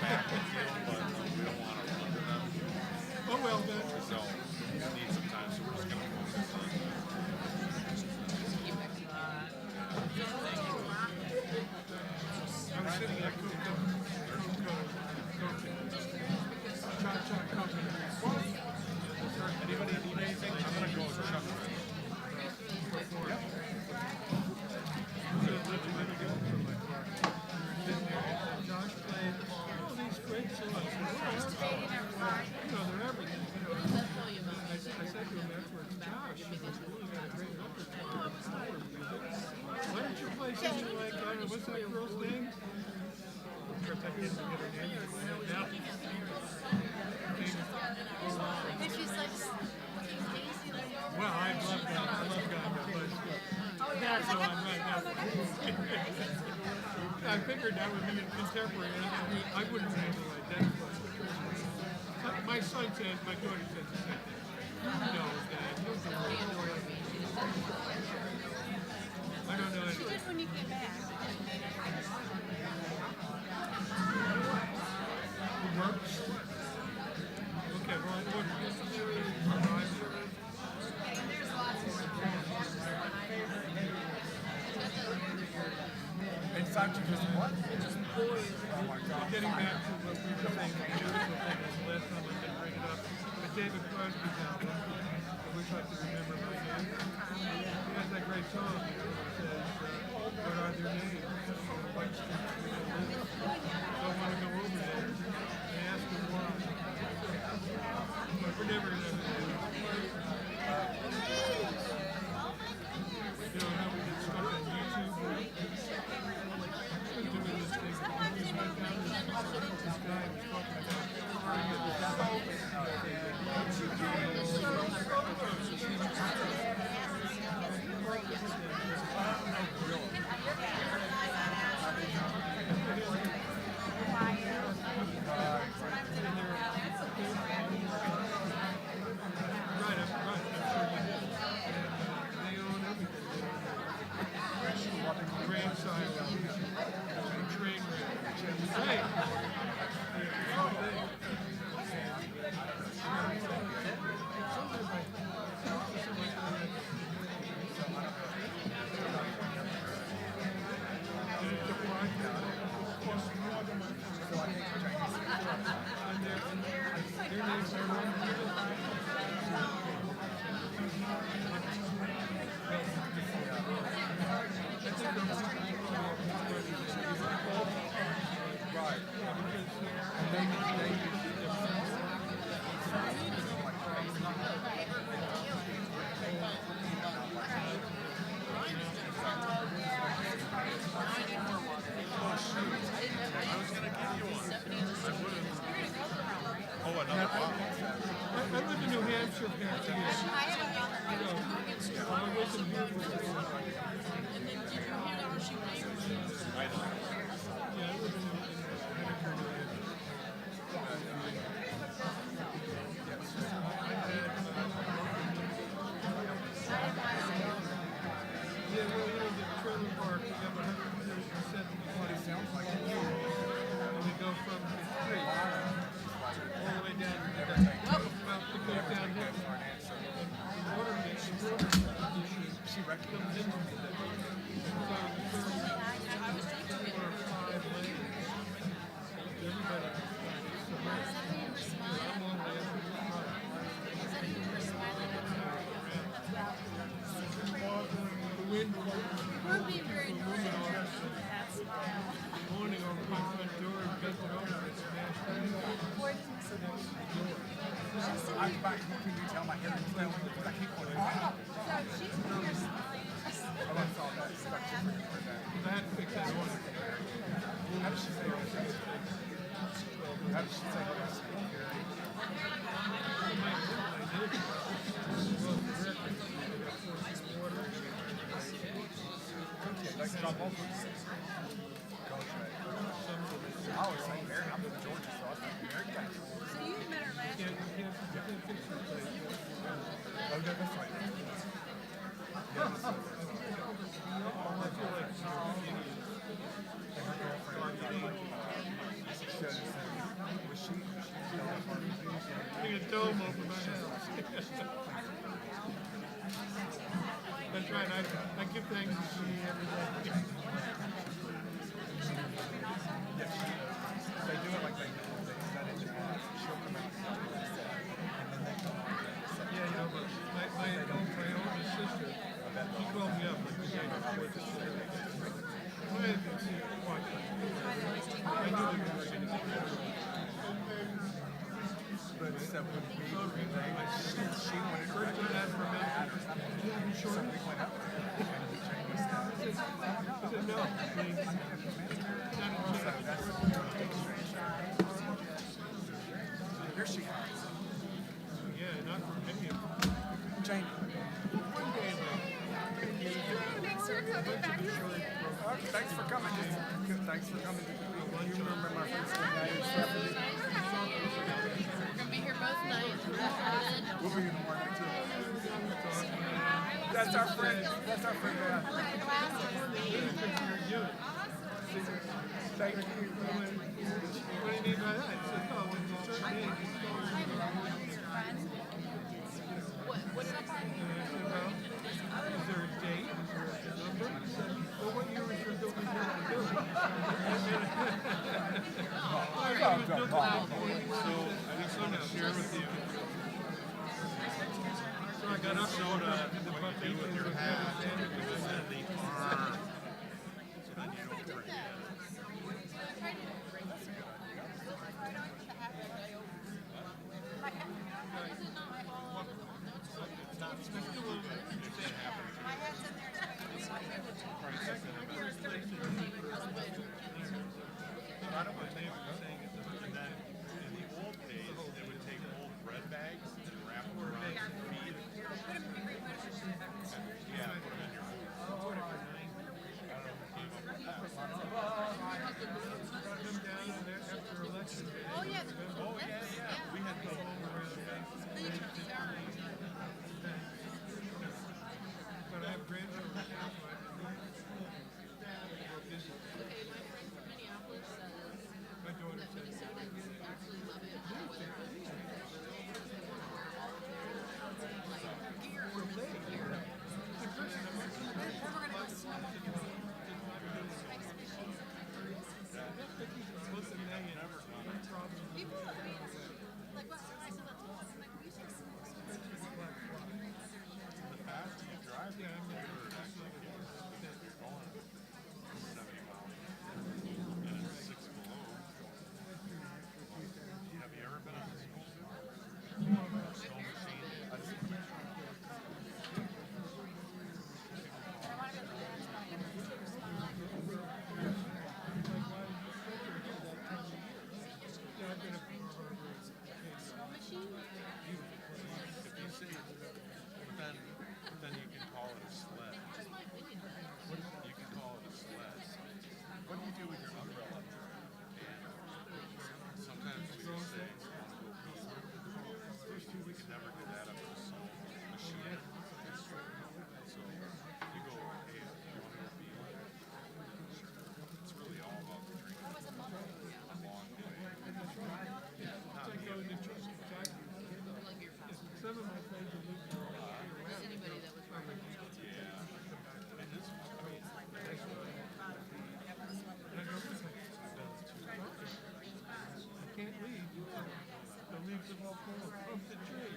back and feel, but we don't want to run to them. Oh, well, then. So we need some time, so we're just going to focus on I was sitting at Cha-Cha Company. Anybody need anything? I'm going to go chuck it. Yep. Josh played all these great songs. You know, they're everything. I said to him afterwards, Josh, you really got a great repertoire of power music. Why don't you play something like, I don't know, what's that girl's name? Of course, I can't forget her name. Well, I love God. I love God. That's how I'm right now. I figured that would be a contemporary. I wouldn't handle like that. My son said, my daughter said the same thing. No, Dad. I don't know. She did when you came back. It works. Okay, well, Inside you just what? Getting back to what we were saying, the beautiful thing is last time I can bring it up. But David Crosby's album, I wish I could remember my name. He has that great song, you know, that says, what are their names? White Street, don't want to go over there and ask them why. But we're never going to do it. You know how we get stuck on YouTube? Doing this thing. This guy was talking slow-mo for my house. That's right. I give thanks to she every day. They do it like they set it in. She'll come out and then they come on. Yeah, you know, but my oldest sister, she called me up like the day before the show. I didn't see it watch it. I knew they were going to get it. But except with me, she wanted to First time I ever met her. Do you have any so shorts? we went up there and we changed stuff. I said, no, please. Not a So chance. that's here she comes. Yeah, not for any of them. Jaimee. One day, Thanks for coming back to see us. Okay, thanks for coming. Thanks for coming. You remember my first night in Sarasota? We're gonna be here both nights. We'll be in the morning too. That's our friend. That's our friend. Thank you. what do you mean by that? I said, no, when you're a certain age, you start. What did I find? And I said, well, is there a date? Is there a number? He said, well, what year was your building built? So I just want to share with you So I got up Minnesota, and the what you do with your hat is that the arm, so then you don't forget. And then in the old days, they would take old bread bags and wrap them around your feet. Yeah, put them in your boot. I don't know who came up with that. come down and then after election day. Oh yeah. Oh, yeah. We had Go home around but I have grandchildren now, so I Okay, my friend from Minneapolis says my daughter said, Minnesota absolutely love it. Whether people, like what I said that to us, like we should the faster you drive, the quicker it actually gets. If you're going 70 miles and it's 6 below. Have you ever been on a snow machine? If you say, then you can call it a sled. You can call it a sled. What do you do with your umbrella? And sometimes we just say, we can never do that up at a snow machine. So you go, hey, you want to go be it's really all about the drink along the way. Not me. some of my friends are moving Just anybody that was working. Yeah. And this was cool. I can't leave. The leaves have all fallen from the tree.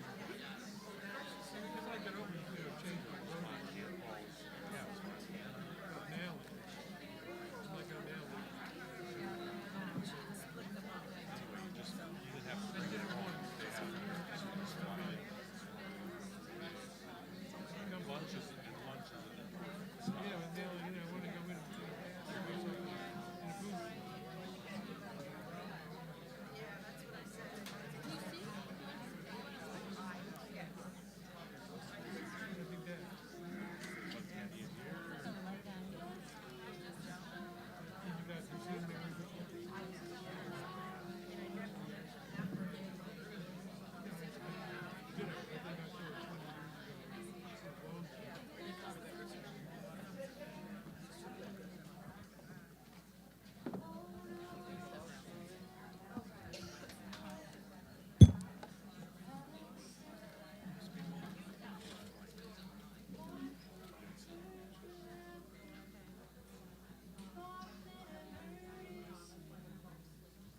Because I got over to change my road. Now, like I'm now. Anyway, you didn't have to bring it home. They have lunches and lunches and stuff. Yeah, but now, I want to go in and do in a booth.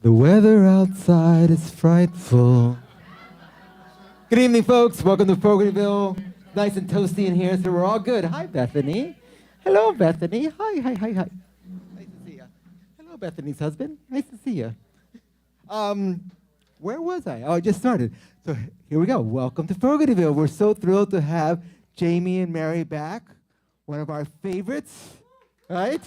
The weather outside is frightful. Good evening, folks. Welcome to Fogartyville. Nice and toasty in here, so we're all good. Hi, Bethany. Hello, Bethany. Hi. Nice to see you. Hello, Bethany's husband. Nice to see you. Where was I? Oh, I just started. So here we go. Welcome to Fogartyville. We're so thrilled to have Jaimee and Mary back. One of our favorites, right?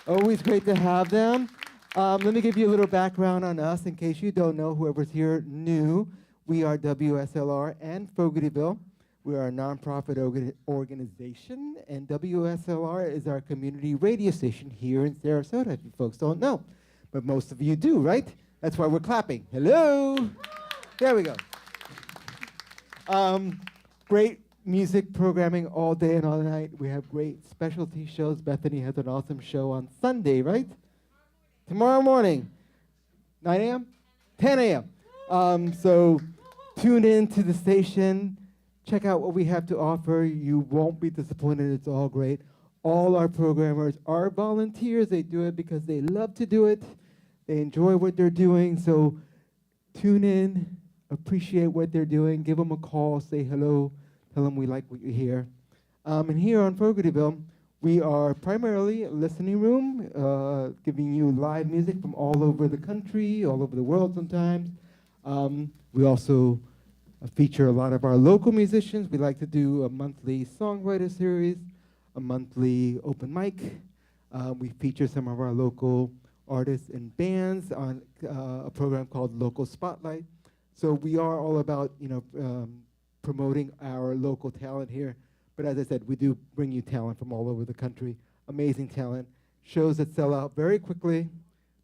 Always great to have them. Let me give you a little background on us in case you don't know, whoever's here new. We are WSLR and Fogartyville. We are a nonprofit organization, and WSLR is our community radio station here in Sarasota, if you folks don't know. But most of you do, right? That's why we're clapping. Hello. There we go. Great music programming all day and all night. We have great specialty shows. Bethany has an awesome show on Sunday, right? Tomorrow morning, 9 a.m., 10 a.m. So tune in to the station. Check out what we have to offer. You won't be disappointed. It's all great. All our programmers are volunteers. They do it because they love to do it. They enjoy what they're doing. So tune in, appreciate what they're doing. Give them a call. Say hello. Tell them we like what you hear. And here on Fogartyville, we are primarily a listening room, giving you live music from all over the country, all over the world sometimes. We also feature a lot of our local musicians. We like to do a monthly songwriter series, a monthly open mic. We feature some of our local artists and bands on a program called Local Spotlight. So we are all about, promoting our local talent here. But as I said, we do bring you talent from all over the country, amazing talent, shows that sell out very quickly.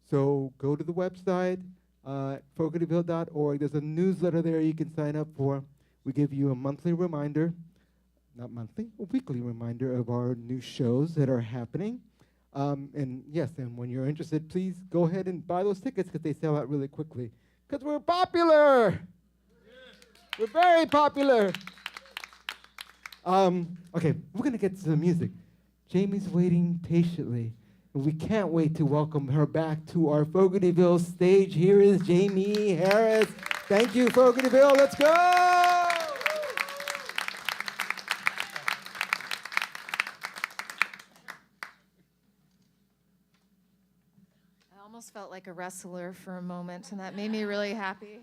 So go to the website, fogartyville.org. There's a newsletter there you can sign up for. We give you a monthly reminder, not monthly, a weekly reminder of our new shows that are happening. And yes, and when you're interested, please go ahead and buy those tickets because they sell out really quickly. Because we're popular. We're very popular. Okay, we're going to get to the music. Jaimee's waiting patiently, and we can't wait to welcome her back to our Fogartyville stage. Here is Jaimee Harris. Thank you, Fogartyville. Let's go! I almost felt like a wrestler for a moment, and that made me really happy.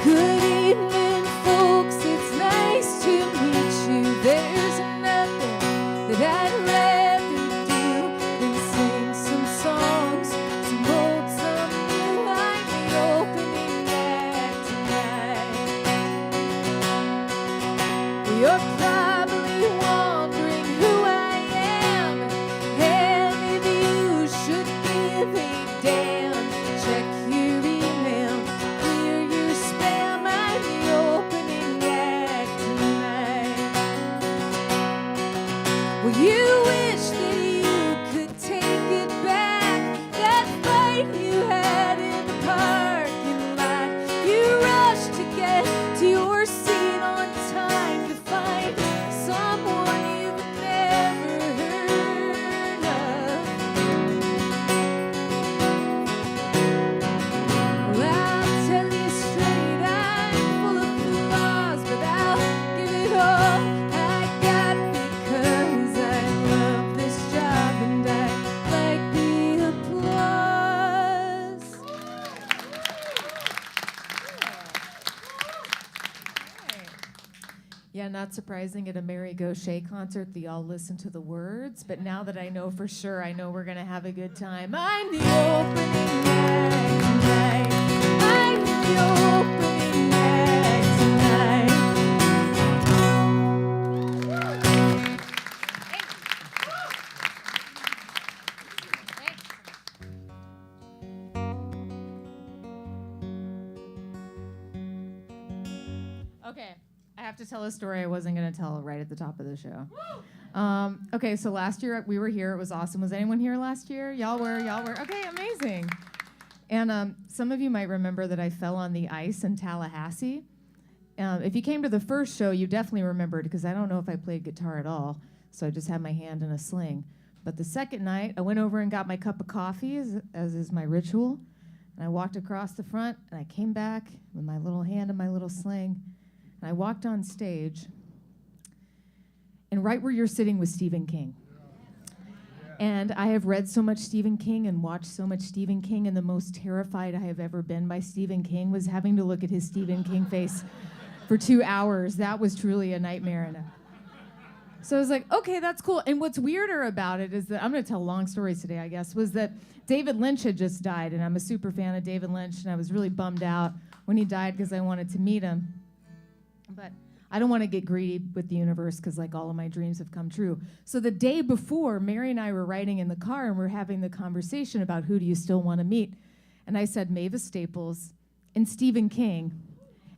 Good evening, folks. It's nice to meet you. There's nothing that I'd rather do than sing some songs, some old, some new. I'm the opening act tonight. You're probably wondering who I am, and if you should give a damn. Check your email, clear your spam. I'm the opening act tonight. Well, you wish that you could take it back, that fight you had in the parking lot. You rushed to get to your seat on time to find someone you've never heard of. Well, I'll tell you straight, I'm full of flaws, but I'll give it all I got because I love this job and I like the applause. Yeah, not surprising at a Mary Gauthier concert, they all listen to the words, but now that I know for sure, I know we're going to have a good time. I'm the opening act tonight. I'm the opening act tonight. Okay, I have to tell a story I wasn't going to tell right at the top of the show. Okay, so last year we were here. It was awesome. Was anyone here last year? Y'all were. Okay, amazing. And some of you might remember that I fell on the ice in Tallahassee. if you came to the first show, you definitely remembered, because I don't know if I played guitar at all, so I just had my hand in a sling. But the second night, I went over and got my cup of coffee, as is my ritual, and I walked across the front, and I came back with my little hand in my little sling, and I walked on stage, and right where you're sitting was Stephen King. And I have read so much Stephen King and watched so much Stephen King, and the most terrified I have ever been by Stephen King was having to look at his Stephen King face for 2 hours. That was truly a nightmare. So I was like, okay, that's cool. And what's weirder about it is that, I'm going to tell long stories today, I guess, was that David Lynch had just died, and I'm a super fan of David Lynch, and I was really bummed out when he died because I wanted to meet him. But I don't want to get greedy with the universe because, like, all of my dreams have come true. So the day before, Mary and I were riding in the car, and we're having the conversation about who do you still want to meet. And I said Mavis Staples and Stephen King.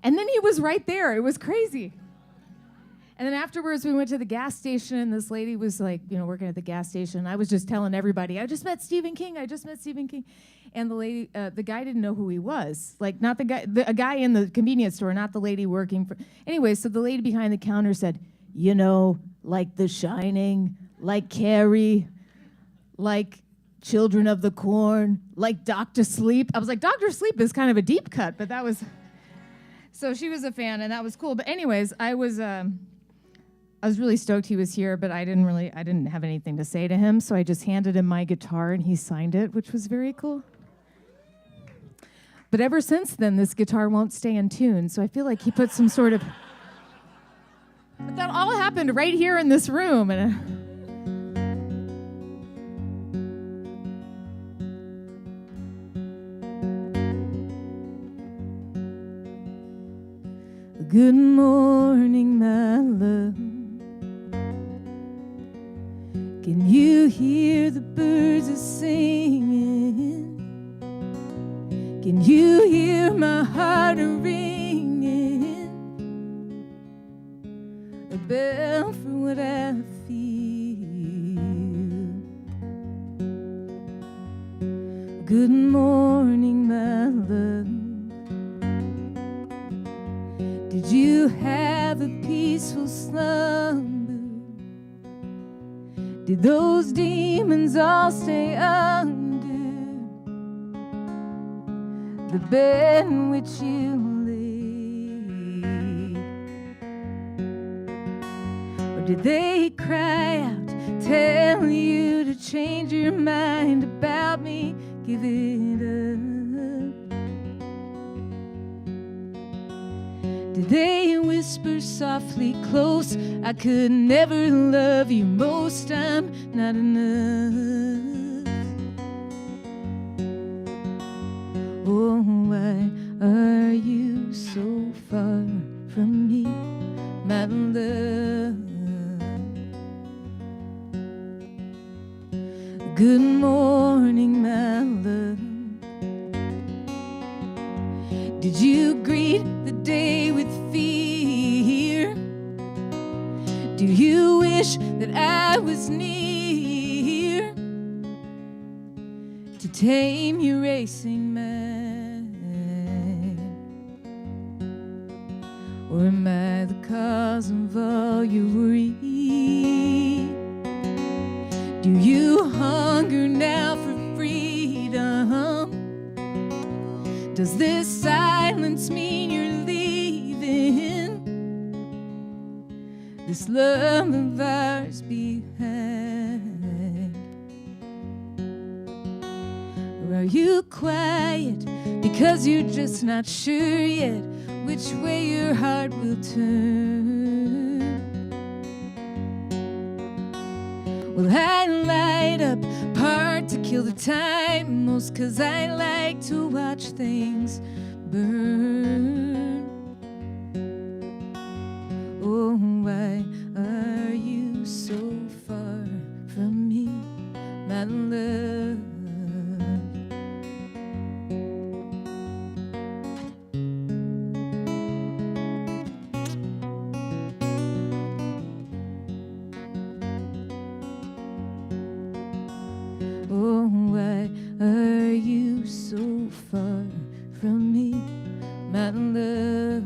And then he was right there. It was crazy. And then afterwards, we went to the gas station, and this lady was like, working at the gas station. And I was just telling everybody, I just met Stephen King. I just met Stephen King. And the guy didn't know who he was. Like, not the guy, a guy in the convenience store, not the lady working for. Anyway, so the lady behind the counter said, like The Shining, like Carrie, like Children of the Corn, like Dr. Sleep. I was like, Dr. Sleep is kind of a deep cut, but that was. So she was a fan, and that was cool. But anyways, I was really stoked he was here, but I didn't have anything to say to him, so I just handed him my guitar, and he signed it, which was very cool. But ever since then, this guitar won't stay in tune, so I feel like he put some sort of... But that all happened right here in this room. Good morning, my love. Can you hear the birds are singing? Can you hear my heart ringing? A bell for what I feel. Good morning, my love. Did you have a peaceful slumber? Did those demons all stay under the bed in which you lay? Or did they cry out, tell you to change your mind about me, give it up? Did they whisper softly close, I could never love you most, I'm not enough? Oh, why are you so far from me, my love? Good morning, my love. Did you greet the day with fear? Do you wish that I was near to tame your racing mind? Or am I the cause of all your worry? Do you hunger now for freedom? Does this silence mean you're leaving this love of ours behind? Or are you quiet because you're just not sure yet which way your heart will turn? Well, I light up part to kill the time, most 'cause I like to watch things burn. Oh, why are you so far from me, my love? Oh, why are you so far from me, my love?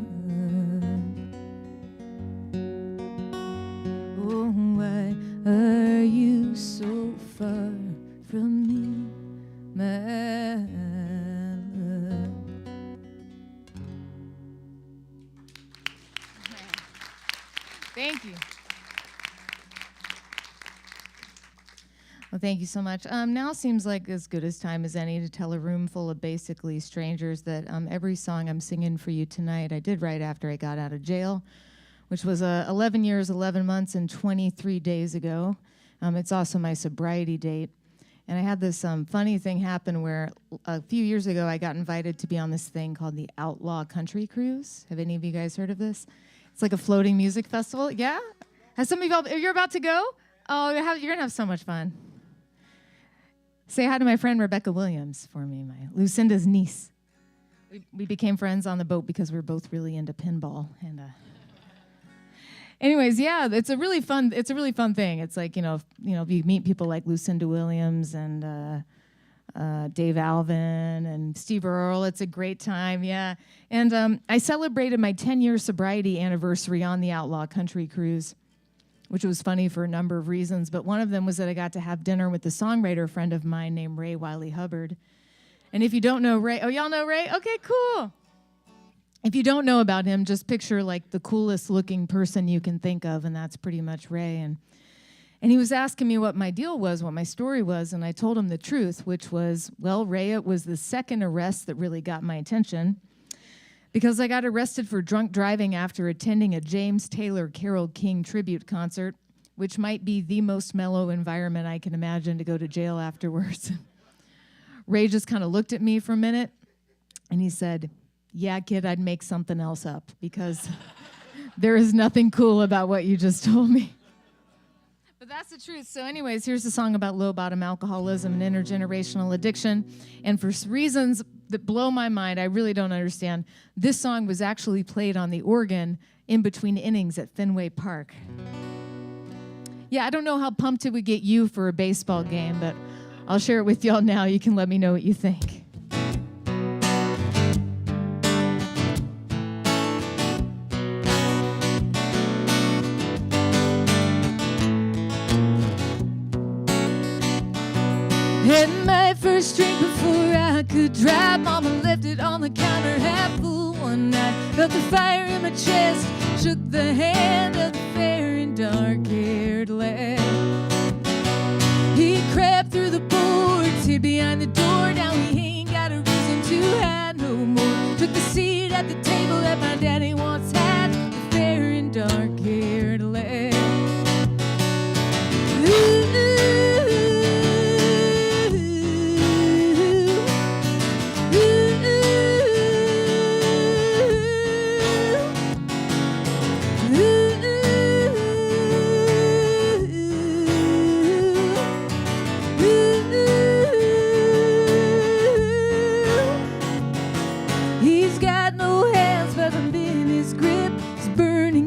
Thank you. Well, thank you so much. Now seems like as good as time as any to tell a room full of basically strangers that every song I'm singing for you tonight I did right after I got out of jail, which was 11 years, 11 months, and 23 days ago. It's also my sobriety date. And I had this funny thing happen where a few years ago I got invited to be on this thing called the Outlaw Country Cruise. Have any of you guys heard of this? It's like a floating music festival. Yeah? Has some of you, you're about to go? Oh, you're going to have so much fun. Say hi to my friend Rebecca Williams for me, my Lucinda's niece. We became friends on the boat because we're both really into pinball. And anyways, yeah, it's a really fun thing. It's like, you meet people like Lucinda Williams and Dave Alvin and Steve Earle. It's a great time, yeah. And I celebrated my 10-year sobriety anniversary on the Outlaw Country Cruise, which was funny for a number of reasons, but one of them was that I got to have dinner with a songwriter friend of mine named Ray Wiley Hubbard. And if you don't know Ray, oh, y'all know Ray? Okay, cool. If you don't know about him, just picture like the coolest looking person you can think of, and that's pretty much Ray. And he was asking me what my deal was, what my story was, and I told him the truth, which was, well, Ray, it was the second arrest that really got my attention, because I got arrested for drunk driving after attending a James Taylor Carole King tribute concert, which might be the most mellow environment I can imagine to go to jail afterwards. Ray just kind of looked at me for a minute, and he said, yeah, kid, I'd make something else up, because there is nothing cool about what you just told me. But that's the truth. So anyways, here's a song about low-bottom alcoholism and intergenerational addiction. And for reasons that blow my mind, I really don't understand, this song was actually played on the organ in between innings at Fenway Park. Yeah, I don't know how pumped it would get you for a baseball game, but I'll share it with y'all now. You can let me know what you think. Had my first drink before I could drive. Mama left it on the counter half full one night. Felt the fire in my chest, shook the hand of the fair and dark-haired lad. He crept through the boards, hid behind the door. Now he ain't got a reason to hide no more. Took the seat at the table that my daddy once had. The fair and dark-haired lad.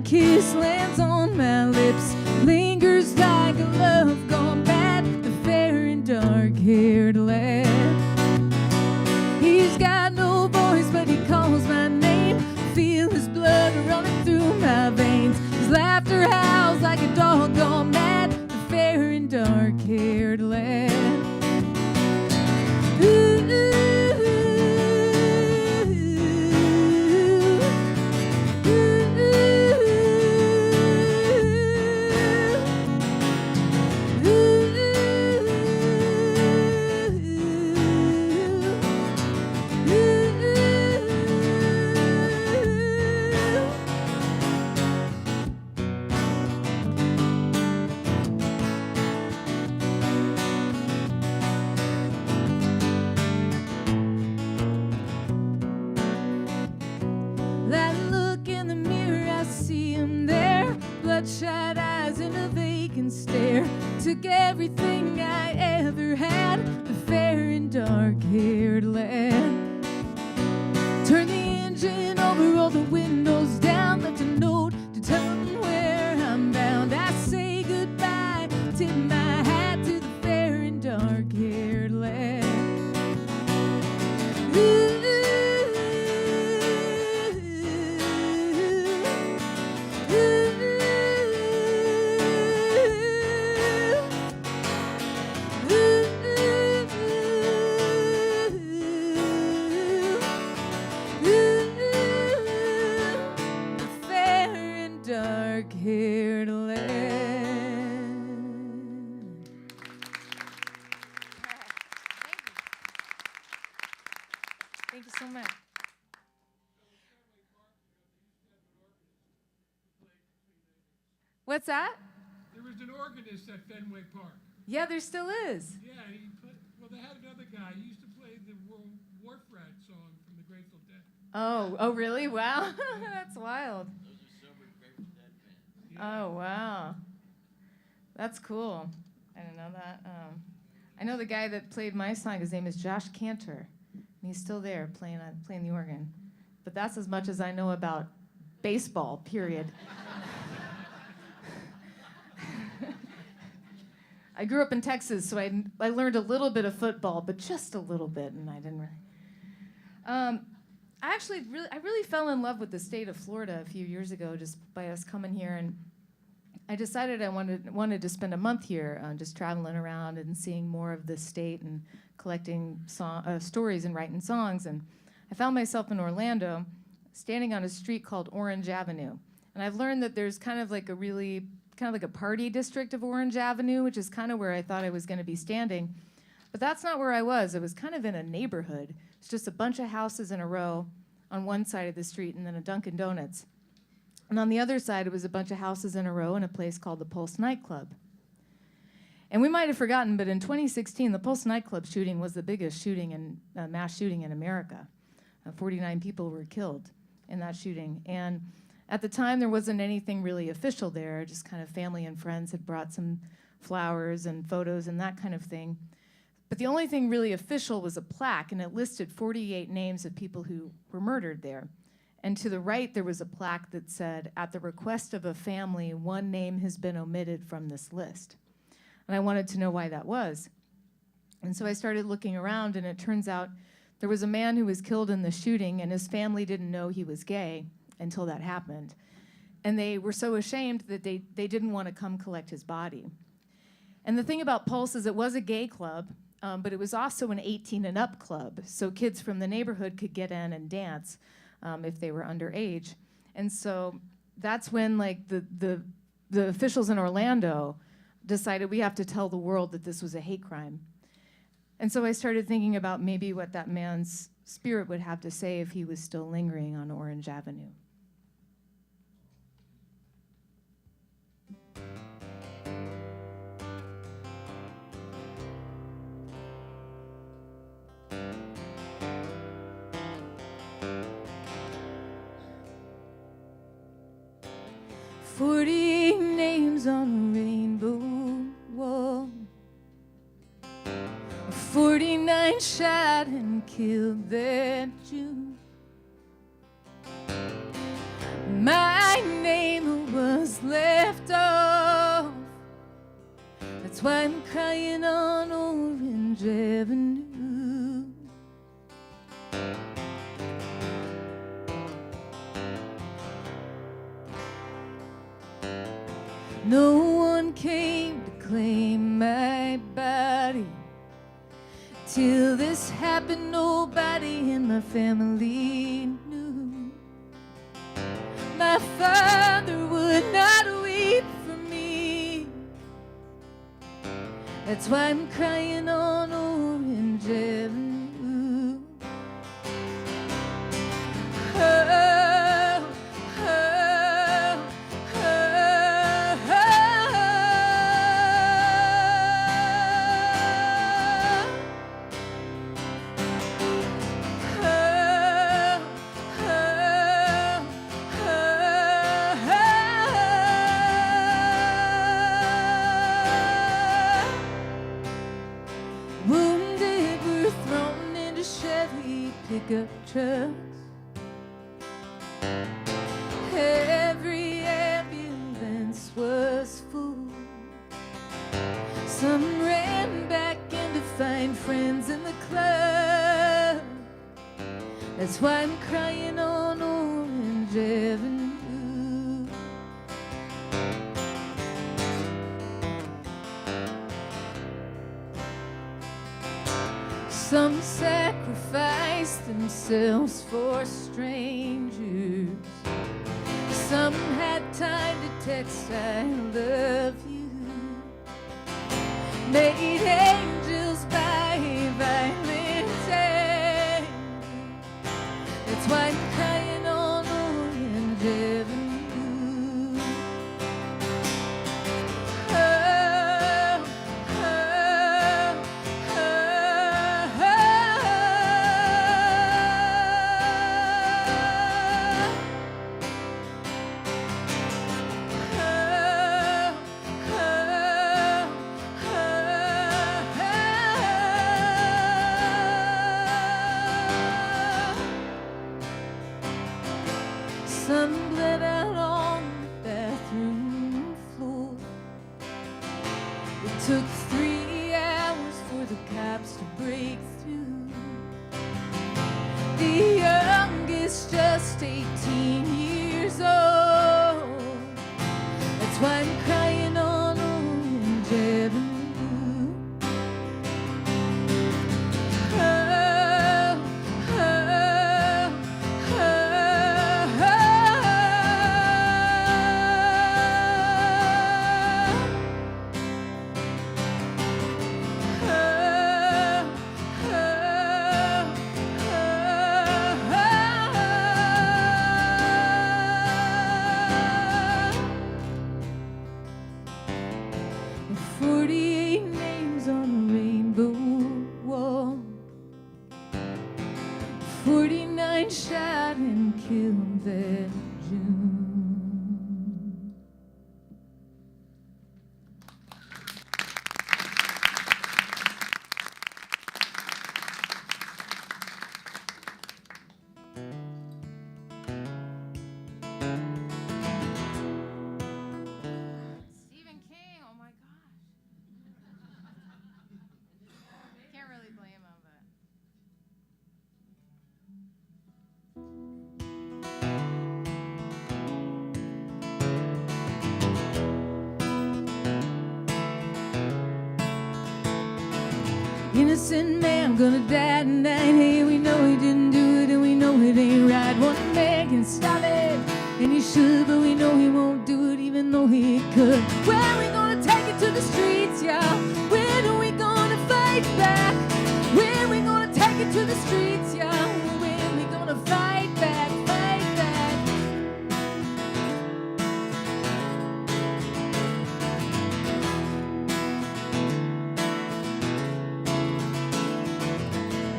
Kiss lands on my lips, lingers like a love gone bad. The fair and dark-haired lad. He's got no voice, but he calls my name. Feel his blood running through my veins. His laughter howls like a dog gone mad. The fair and dark-haired lad. Bloodshot eyes and a vacant stare. Took everything I ever had. The fair and dark-haired lad. Turned the engine over, rolled the windows down. Left a note to tell him where I'm bound. I say goodbye, tip my hat to the fair and dark-haired lad. Here What's that? There was an organist at Fenway Park. Yeah, there still is. Yeah, well, they had another guy. He used to play the Wharf Rat song from the Grateful Dead. Oh, really? Wow. That's wild. Oh, wow. That's cool. I didn't know that. I know the guy that played my song. His name is Josh Cantor. And he's still there playing the organ. But that's as much as I know about baseball, period. I grew up in Texas, so I learned a little bit of football, but just a little bit, and I didn't really. I really fell in love with the state of Florida a few years ago, just by us coming here, and I decided I wanted to spend a month here, just traveling around and seeing more of the state and collecting stories and writing songs. And I found myself in Orlando, standing on a street called Orange Avenue, and I've learned that there's kind of like a party district of Orange Avenue, which is kind of where I thought I was going to be standing. But that's not where I was. I was kind of in a neighborhood. It's just a bunch of houses in a row on one side of the street and then a Dunkin' Donuts. And on the other side, it was a bunch of houses in a row in a place called the Pulse nightclub. And we might have forgotten, but in 2016, the Pulse nightclub shooting was the biggest mass shooting in America. 49 people were killed in that shooting. And at the time, there wasn't anything really official there, just kind of family and friends had brought some flowers and photos and that kind of thing. But the only thing really official was a plaque, and it listed 48 names of people who were murdered there. And to the right, there was a plaque that said, "At the request of a family, one name has been omitted from this list." And I wanted to know why that was. And so I started looking around, and it turns out there was a man who was killed in the shooting, and his family didn't know he was gay until that happened. And they were so ashamed that they didn't want to come collect his body. And the thing about Pulse is it was a gay club, but it was also an 18 and up club, so kids from the neighborhood could get in and dance if they were underage. And so that's when the officials in Orlando decided we have to tell the world that this was a hate crime. And so I started thinking about maybe what that man's spirit would have to say if he was still lingering on Orange Avenue. "40 names on a rainbow wall, 49 shot and killed that Jew. My name was left off. That's why I'm crying on Orange Avenue." No one came to claim my body. Till this happened, nobody in my family knew. My father would not weep for me. That's why I'm crying on Orange Avenue. Oh, oh, wounded were thrown into Chevy pickup trucks. Every ambulance was full. Some ran back in to find friends in the club. That's why I'm crying on Orange Avenue. Some sacrificed themselves for strangers. Some had time to text, "I love you." Made angels by violent anger. That's why I'm crying on Orange Avenue. sun bled out on the bathroom floor. It took 3 hours for the cops to break through. The youngest just 18 years old. That's why I'm crying on Orange Avenue. Shot and killed that June. Stephen King, oh my gosh. Can't really blame him, but. Innocent man gonna die tonight. Hey, we know he didn't do it and we know it ain't right. One man can stop it and he should, but we know he won't do it even though he could. When are we gonna take it to the streets, y'all? When are we gonna fight back? When are we gonna take it to the streets, y'all? When are we gonna fight back, fight back?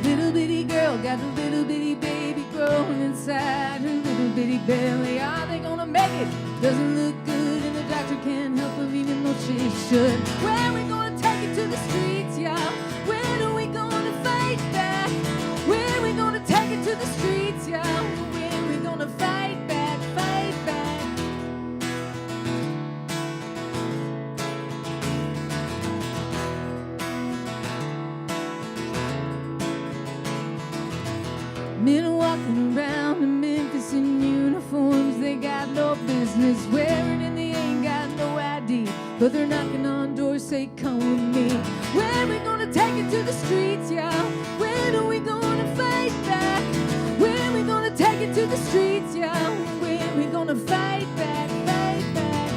Little bitty girl got a little bitty baby growing inside her little bitty belly. Are they gonna make it? Doesn't look good and the doctor can't help her even though she should. When are we gonna take it to the streets, y'all? When are we gonna fight back? When are we gonna take it to the streets, y'all? When are we gonna fight back, fight back? Men walking around in Memphis in uniforms, they got no business wearing and they ain't got no ID, but they're knocking on doors, say come with me. When are we gonna take it to the streets, y'all? When are we gonna fight back? When are we gonna take it to the streets, y'all? When are we gonna fight back, fight back?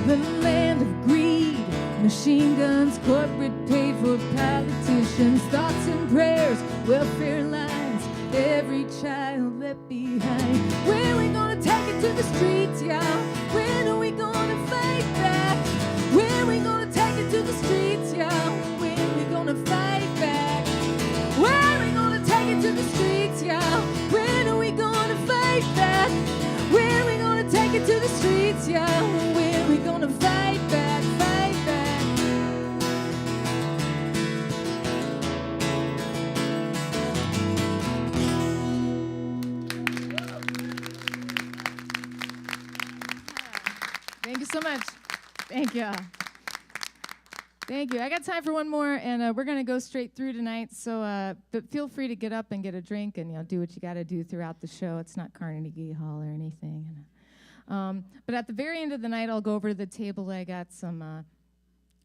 The land of greed, machine guns, corporate paid for politicians, thoughts and prayers, welfare lines, every child left behind. When are we gonna take it to the streets, y'all? When are we gonna fight back? When are we gonna take it to the streets, y'all? When are we gonna fight back? When are we gonna take it to the streets, y'all? When are we gonna fight back? When are we gonna take it to the streets, y'all? When are we gonna fight back, fight back? Thank you so much. Thank you. Thank you. I got time for one more, and we're going to go straight through tonight. So, but feel free to get up and get a drink, and do what you got to do throughout the show. It's not Carnegie Hall or anything. But at the very end of the night, I'll go over to the table. I got some.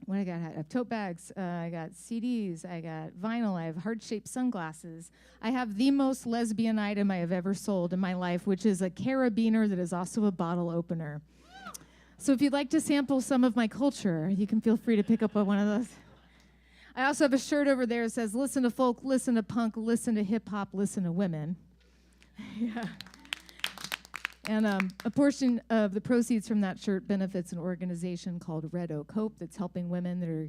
What I got? I have tote bags. I got CDs. I got vinyl. I have heart-shaped sunglasses. I have the most lesbian item I have ever sold in my life, which is a carabiner that is also a bottle opener. So if you'd like to sample some of my culture, you can feel free to pick up one of those. I also have a shirt over there that says, listen to folk, listen to punk, listen to hip-hop, listen to women. Yeah. And a portion of the proceeds from that shirt benefits an organization called Red Oak Hope that's helping women that are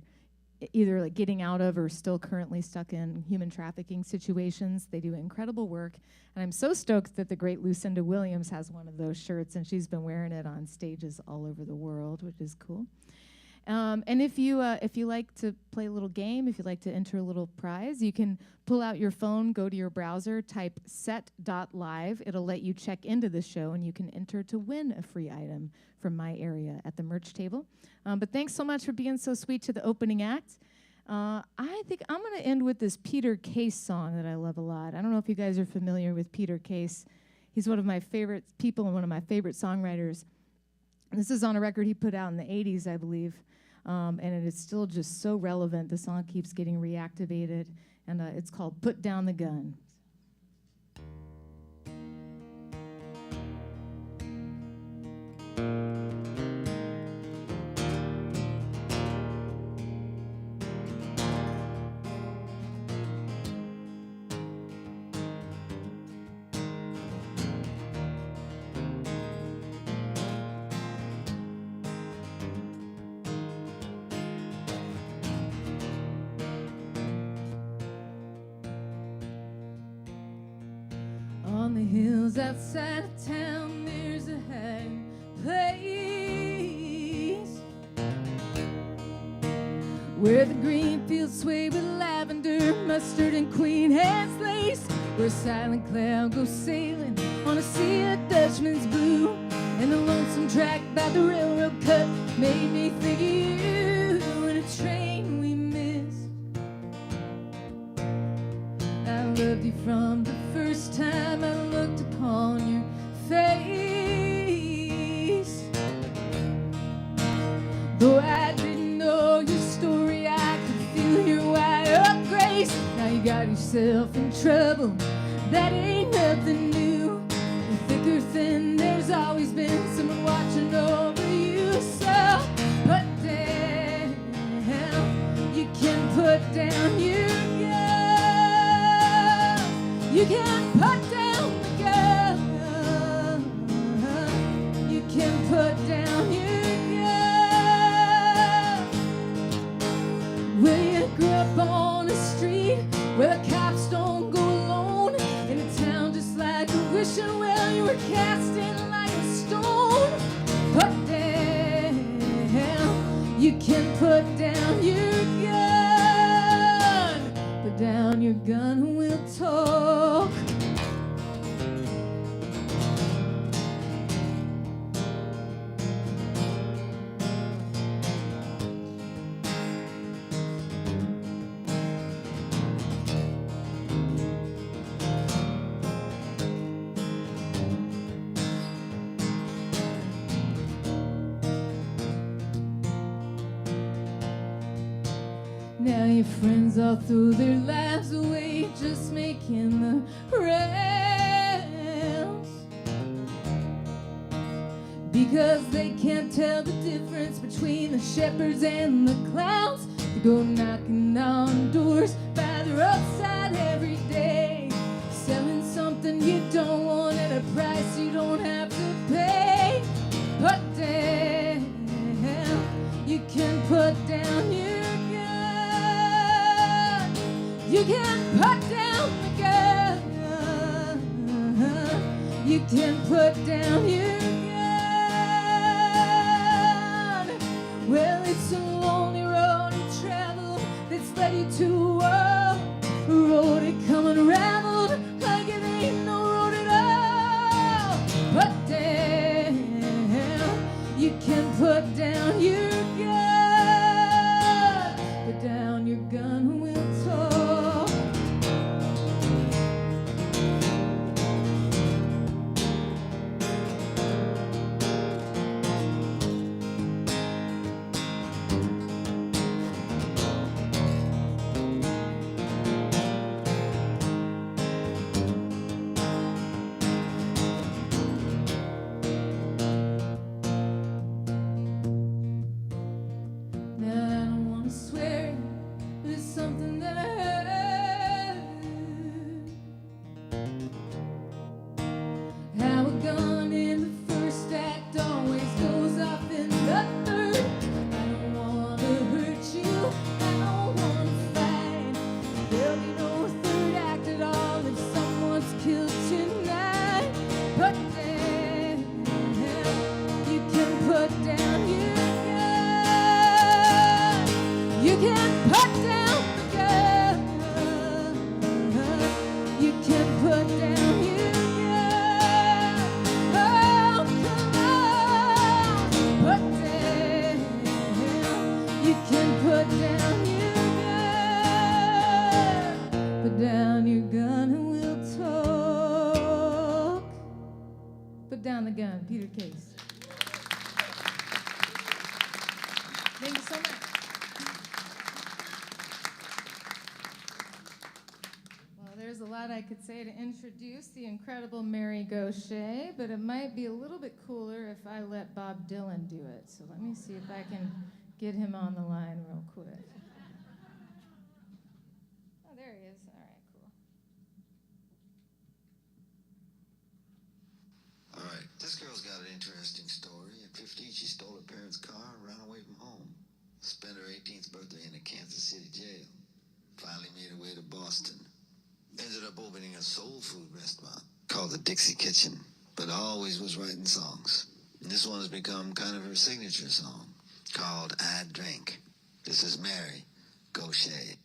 either like getting out of or still currently stuck in human trafficking situations. They do incredible work. And I'm so stoked that the great Lucinda Williams has one of those shirts, and she's been wearing it on stages all over the world, which is cool. And if you like to play a little game, if you like to enter a little prize, you can pull out your phone, go to your browser, type set.live. It'll let you check into the show, and you can enter to win a free item from my area at the merch table. But thanks so much for being so sweet to the opening act. I think I'm going to end with this Peter Case song that I love a lot. I don't know if you guys are familiar with Peter Case. He's one of my favorite people and one of my favorite songwriters. This is on a record he put out in the 80s, I believe. And it is still just so relevant. The song keeps getting reactivated, and it's called Put Down the Gun. On the hills outside of town, there's a hiding place where the green fields sway with lavender, mustard, and Queen Anne's lace, where a silent cloud goes sailing on a sea of Dutchman's blue, and the lonesome track by the railroad cut made me think of you in a train we missed. I loved you from the first time I looked upon your face. Though I didn't know your story, I could feel your wide-up grace. Now you got yourself in trouble, that ain't nothing new. Thick or thin, there's always been someone watching over you. So put down, you can put down your gun. You can put down the gun. You can put down your gun. Well, you grew up on a street where the cops don't go alone, in a town just like a wishing well you were cast in like a stone. Put down, you can put down your gun. Put down your gun and we'll talk. Now your friends all threw their lives away just making the rounds, because they can't tell the difference between the shepherds and the clowns. They go knocking on doors by the roadside every day, selling something you don't want at a price you don't have to pay. Put down, you can put down your gun. You can put down the gun. You can put down your gun. Well, it's a lonely road to travel that's led you to a road that come unraveled like it ain't no road at all. Put down, you can put down your gun. Put down your gun and we'll talk. You can put down your gun and we'll talk. Put down the gun, Peter Case. Thank you so much. Well, there's a lot I could say to introduce the incredible Mary Gauthier, but it might be a little bit cooler if I let Bob Dylan do it. So let me see if I can get him on the line real quick. Oh, there he is. All right, cool. All right, this girl's got an interesting story. At 15, she stole her parents' car and ran away from home. Spent her 18th birthday in a Kansas City jail. Finally made her way to Boston. Ended up opening a soul food restaurant called the Dixie Kitchen, but always was writing songs. And this one has become kind of her signature song, called I Drink. This is Mary Gauthier.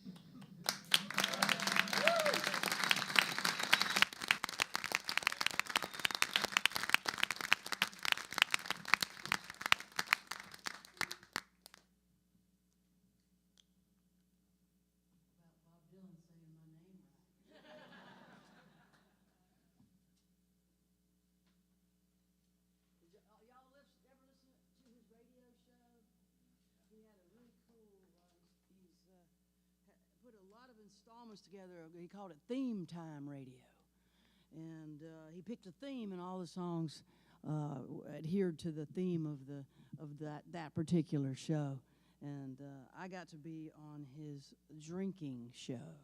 Put a lot of installments together. He called it Theme Time Radio, and he picked a theme, and all the songs adhered to the theme of that particular show. And I got to be on his drinking show.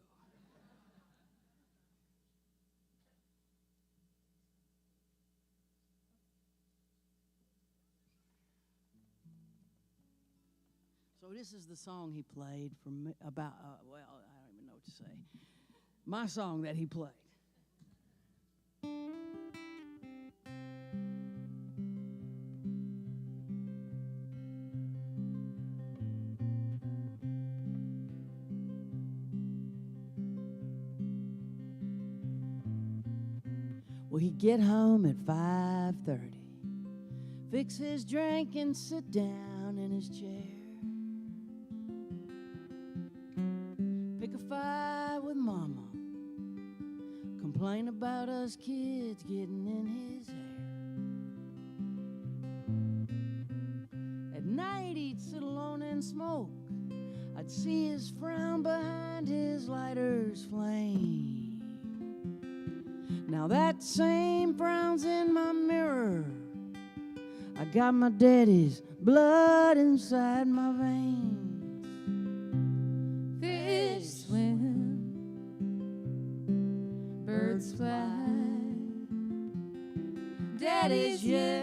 So this is the song he played for me about, well, I don't even know what to say. My song that he played. Well, he'd get home at 5:30, fix his drink and sit down in his chair. Pick a fight with mama, complain about us kids getting in his hair. At night he'd sit alone and smoke. I'd see his frown behind his lighter's flame. Now that same frown's in my mirror. I got my daddy's blood inside my veins. Fish swim, birds fly, daddies yell,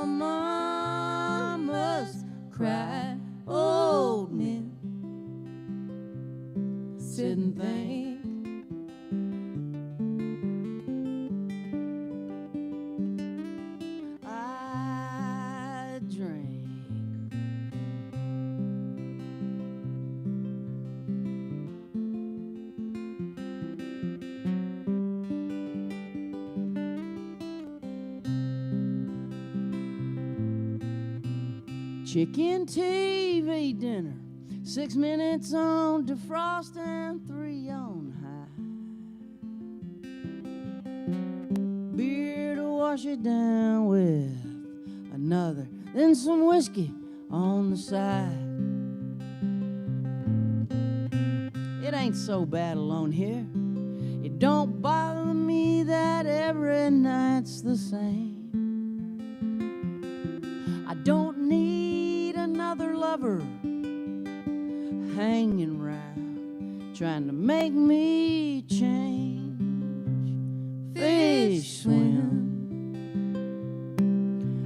mamas cry. Old men sit and think. I drink. Chicken TV dinner, 6 minutes on defrost and 3 on high. Beer to wash it down with another, then some whiskey on the side. It ain't so bad alone here. It don't bother me that every night's the same. I don't need another lover hanging round, trying to make me change. Fish swim,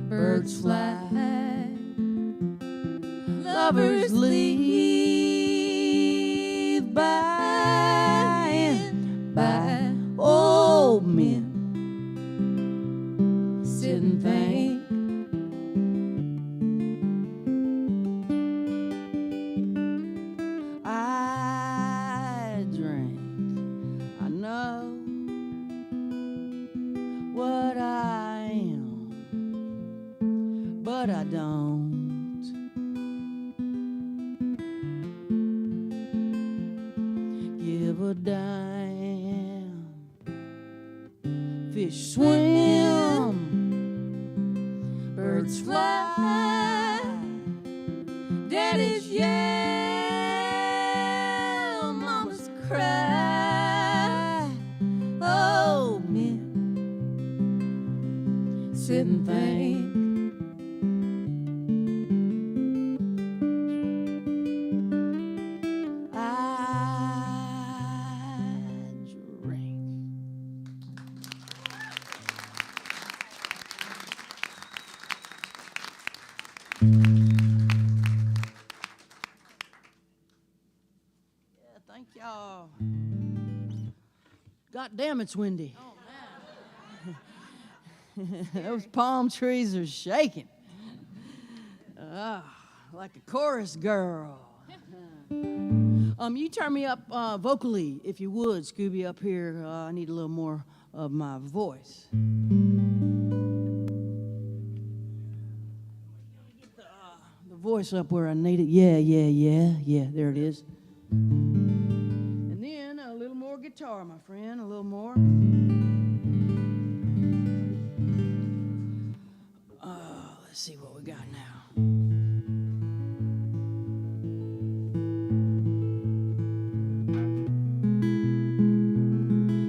birds fly, lovers leave by and by. Old men sit and think. I drink. I know what I am, but I don't. dime. Fish swim, birds fly, daddy's yell, mama's cry. Oh, men sit and think. Thank y'all. God damn, it's windy. Oh, man. Those palm trees are shaking. Like a chorus girl. You turn me up vocally, if you would, Scooby, up here. I need a little more of my voice. Get the voice up where I need it. Yeah, there it is. And then a little more guitar, my friend, a little more. Let's see what we got now.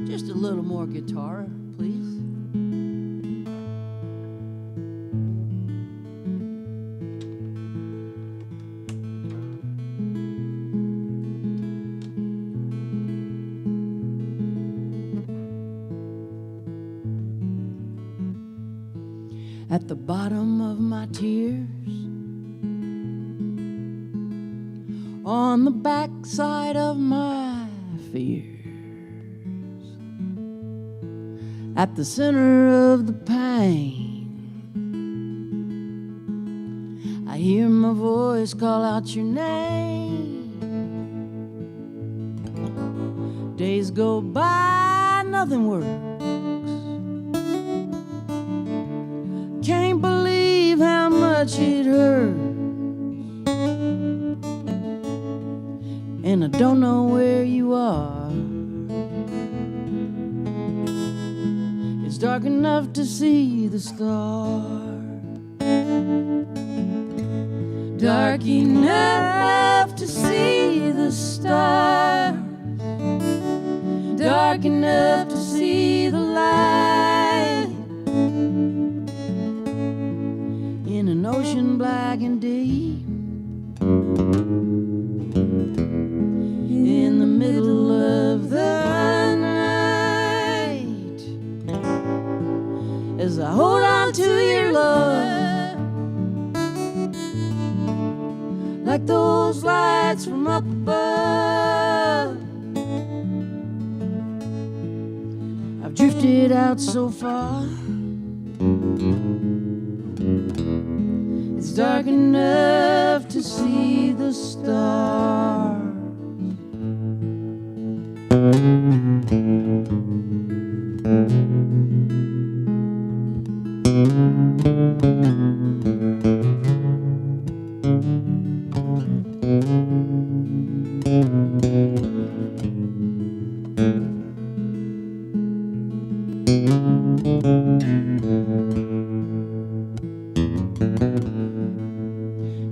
Just a little more guitar, please. At the bottom of my tears, on the backside of my fears, at the center of the pain, I hear my voice call out your name. Days go by, nothing works. Can't believe how much it hurts, and I don't know where you are. It's dark enough to see the stars, dark enough to see the stars, dark enough to see the light. In an ocean black and deep, in the middle of the night, as I hold on to your love, like those lights from up above. I've drifted out so far, it's dark enough to see the stars.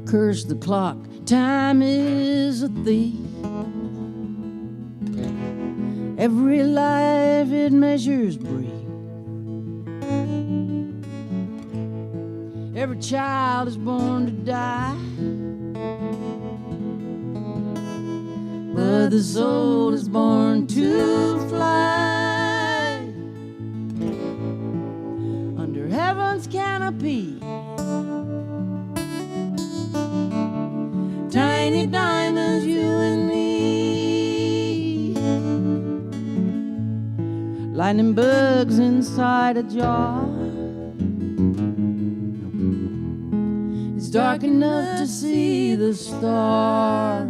Curse the clock, time is a thief. Every life it measures brief. Every child is born to die, but the soul is born to fly under heaven's canopy. Tiny diamonds, you and me, lightning bugs inside a jar. It's dark enough to see the stars,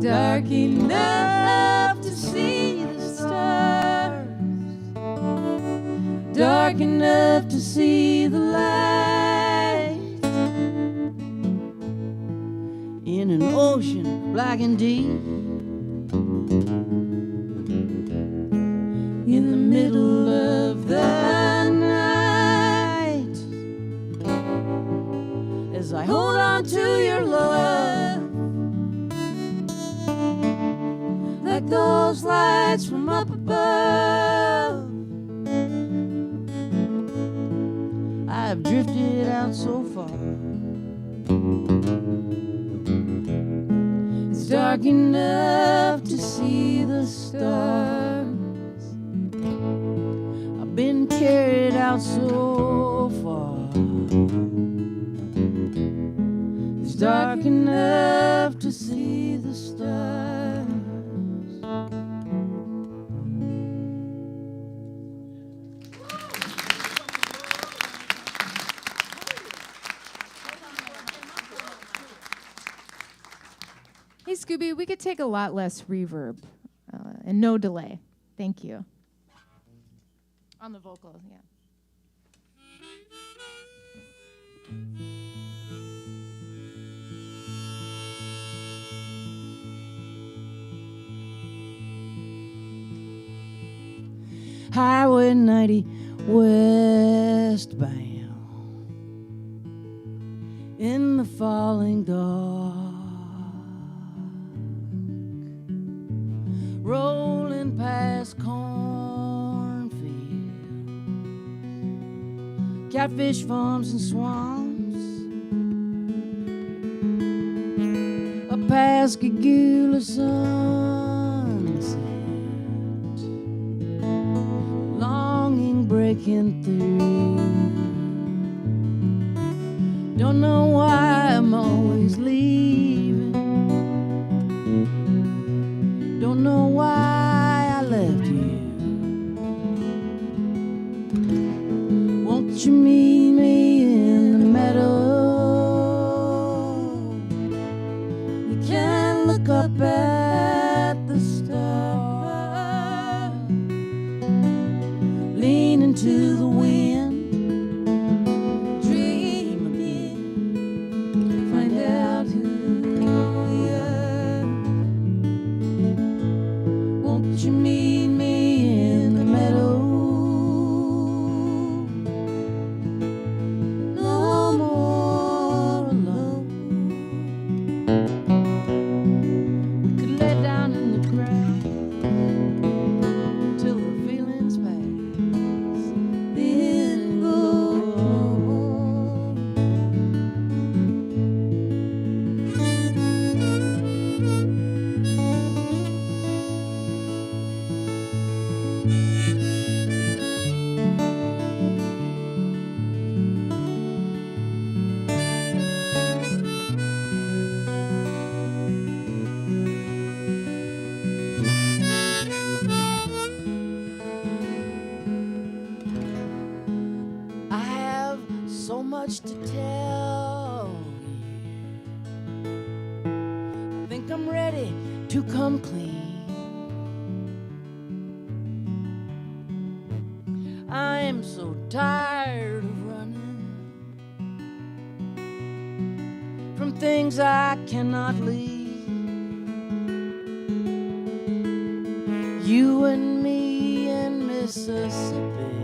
dark enough to see the stars, dark enough to see the light. In an ocean black and deep, as I hold on to your love, like those lights from up above. I've drifted out so far, it's dark enough to see the stars. I've been carried out so far, it's dark enough to see the stars. Hey, Scooby, we could take a lot less reverb and no delay. Thank you. On the vocal, yeah. Highway 90 westbound in the falling dark, rolling past cornfields, catfish farms and swamps, a Pascagoula sunset, longing breaking through. Don't know why I'm always leaving, don't know why I left you. Won't you meet me in the meadow? You can look up at the stars, lean into the wind, dream again, find out who we are. Won't you meet me in the meadow? No more alone. We could lay down in the grass till the feelings pass, then go home. I have so much to tell you. I think I'm ready to come clean. I am so tired of running from things I cannot leave. You and me in Mississippi,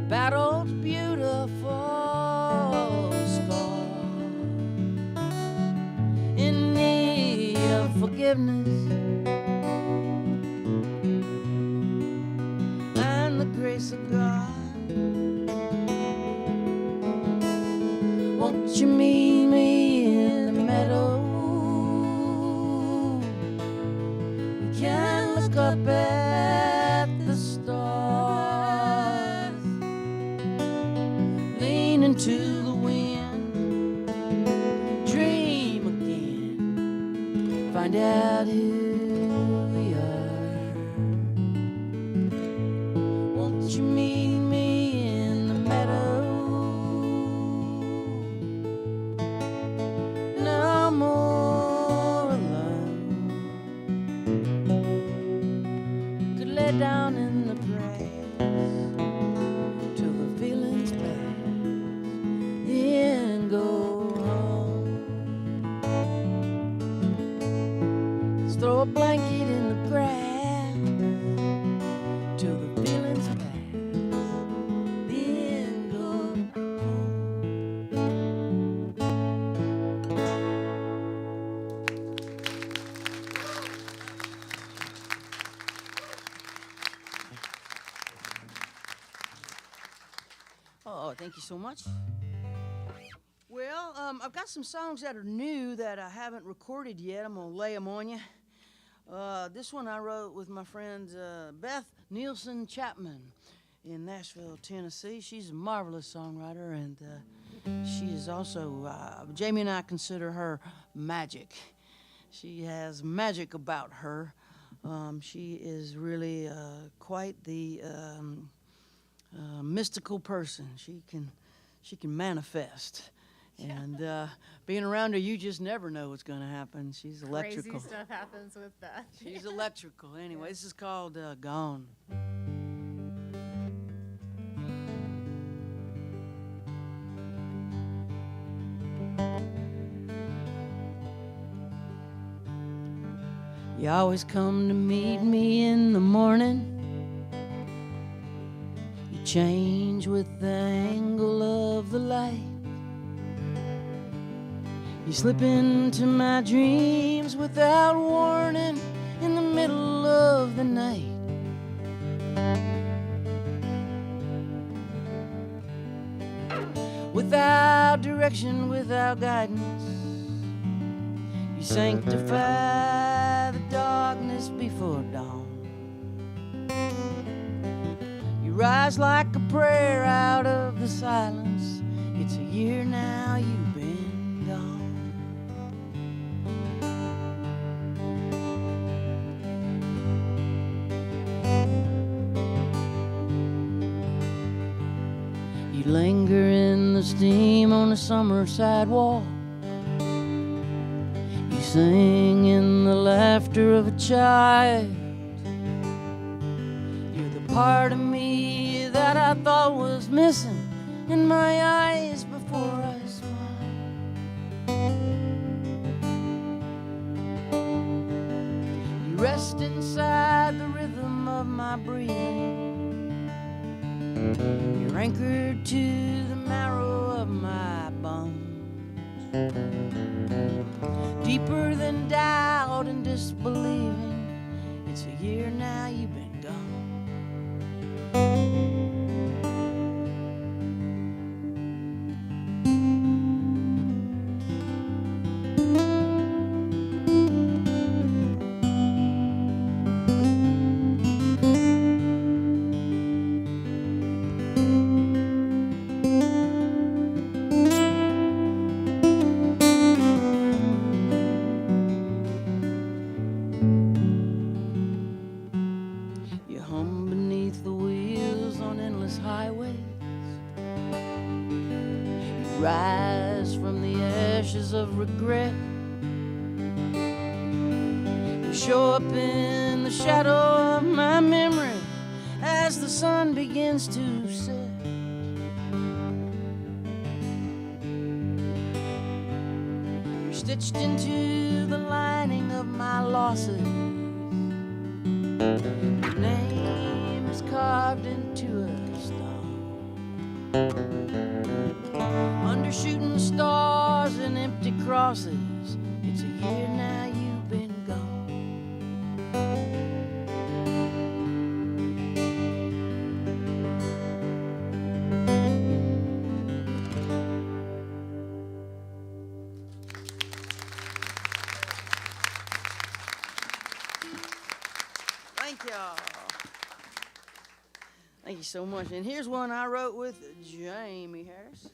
battle's beautiful scar, in need of forgiveness and the grace of God. Won't you meet me in the meadow? We can look up at the stars, lean into the wind, dream again, find out who we are. Won't you meet me in the meadow? No more alone. Could lay down in the grass till the feelings pass, then go home. Let's throw a Thank you so much. Well, I've got some songs that are new that I haven't recorded yet. I'm going to lay them on you. This one I wrote with my friend Beth Nielsen Chapman in Nashville, Tennessee. She's a marvelous songwriter, and she is also, Jaimee and I consider her magic. She has magic about her. She is really quite the mystical person. She can manifest. And being around her, you just never know what's going to happen. She's electrical. Crazy stuff happens with that. She's electrical. Anyway, this is called Gone. You always come to meet me in the morning. You change with the angle of the light. You slip into my dreams without warning in the middle of the night. Without direction, without guidance, you sanctify the darkness before dawn. You rise like a prayer out of the silence. It's a year now you've been gone. You linger in the steam on the summer sidewalk. You sing in the laughter of a child. You're the part of me that I thought was missing in my eyes before I smiled. You rest inside the rhythm of my breathing. You're anchored to the marrow of my bones. Deeper than doubt and disbelieving. It's a year now you've been gone. Rise from the ashes of regret. You show up in the shadow of my memory as the sun begins to set. You're stitched into the lining of my losses. Your name is carved into a star. Under shooting stars and empty crosses, it's a year now you've been gone. Thank y'all. Thank you so much. And here's one I wrote with Jaimee Harris.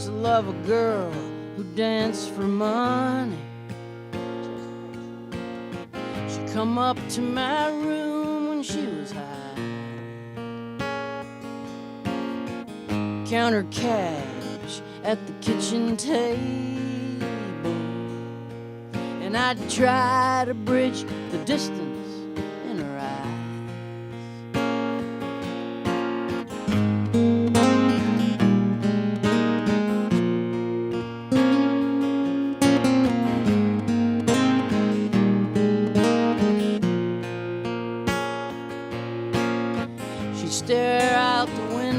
Love a girl who danced for money. She'd come up to my room when she was high, count her cash at the kitchen table, and I'd try to bridge the distance in her eyes.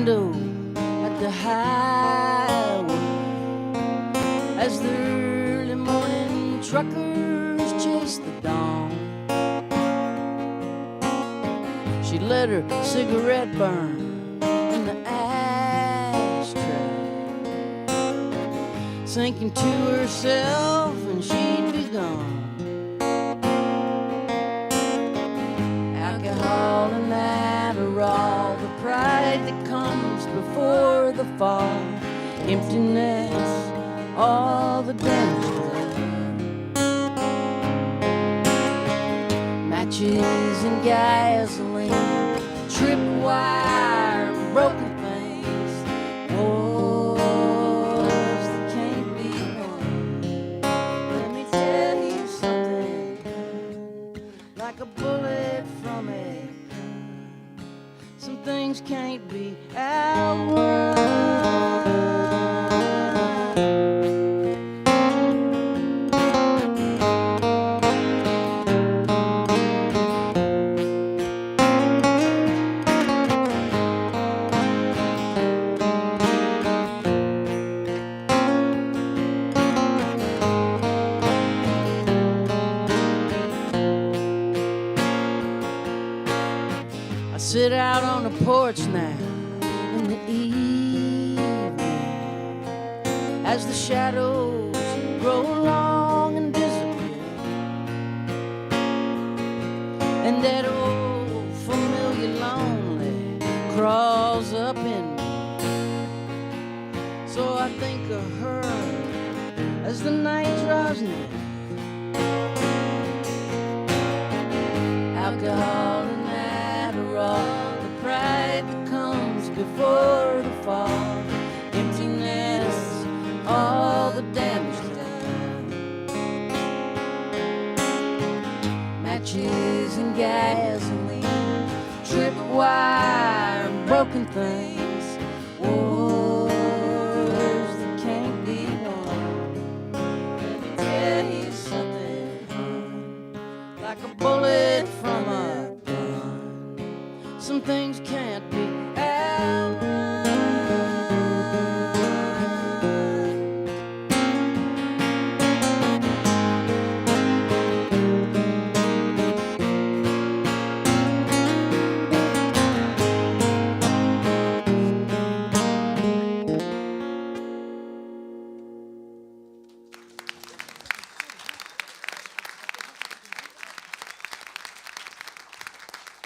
window at the highway as the early morning truckers chase the dawn. She let her cigarette burn in the ashtray, thinking to herself and she'd be gone. Alcohol and Adderall, the pride that comes before the fall, emptiness, all the damage done. Matches and gasoline, tripwire, broken things, wars that can't be won. Let me tell you something, like a bullet from a gun, some things can't be outrun. Sit out on the porch now in the evening as the shadows grow long and disappear, and that old familiar lonely crawls up in me. So I think of her as the night draws near. Alcohol and the pride that comes before the fall, emptiness, all the damage done. Matches and gasoline, tripwire, broken things, wars that can't be won. Let me tell you something, like a bullet from a some things can't be outrun.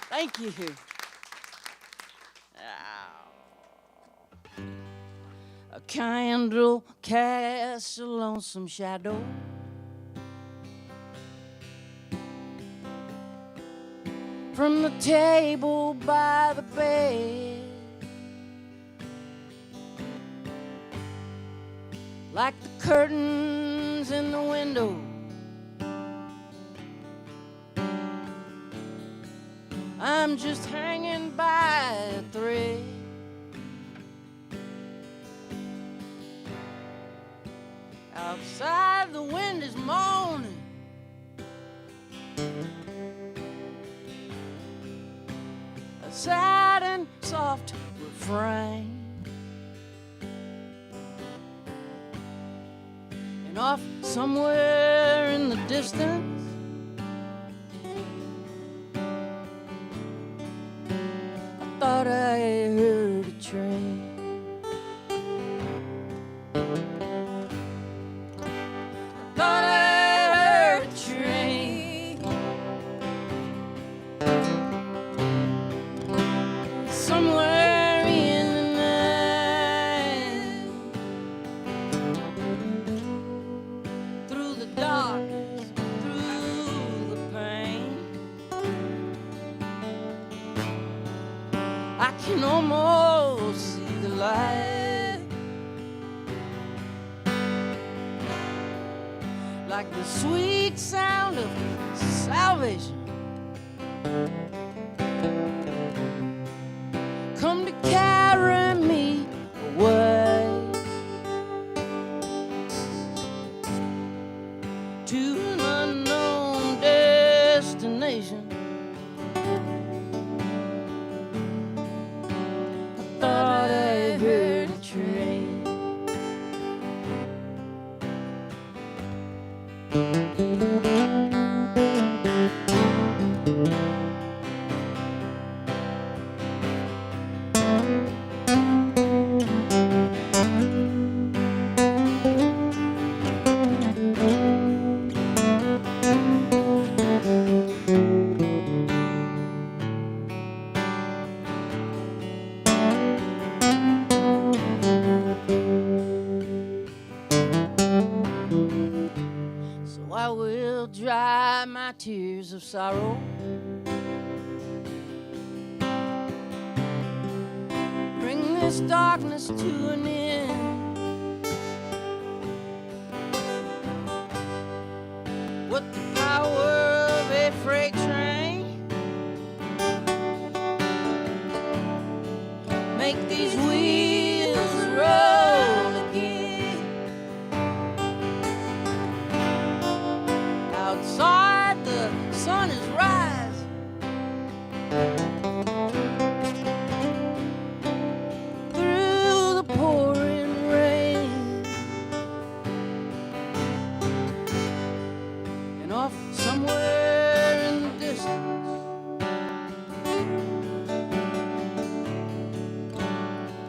Thank you. A candle casts a lonesome shadow, from the table by the bed, like the curtains in the window. I'm just hanging by a thread. Outside the wind is moaning, a sad and soft refrain, and off somewhere in the distance I thought I heard a train. Thought I heard a train somewhere in the night, through the darkness, through the pain. I can almost see the light, like the sweet sound of salvation. Come to carry me away to an unknown destination. I thought tears of sorrow. Bring this darkness to an end. With the power of a freight train, make these wheels roll again. Outside the sun is rising, through the pouring rain, and off somewhere in the distance,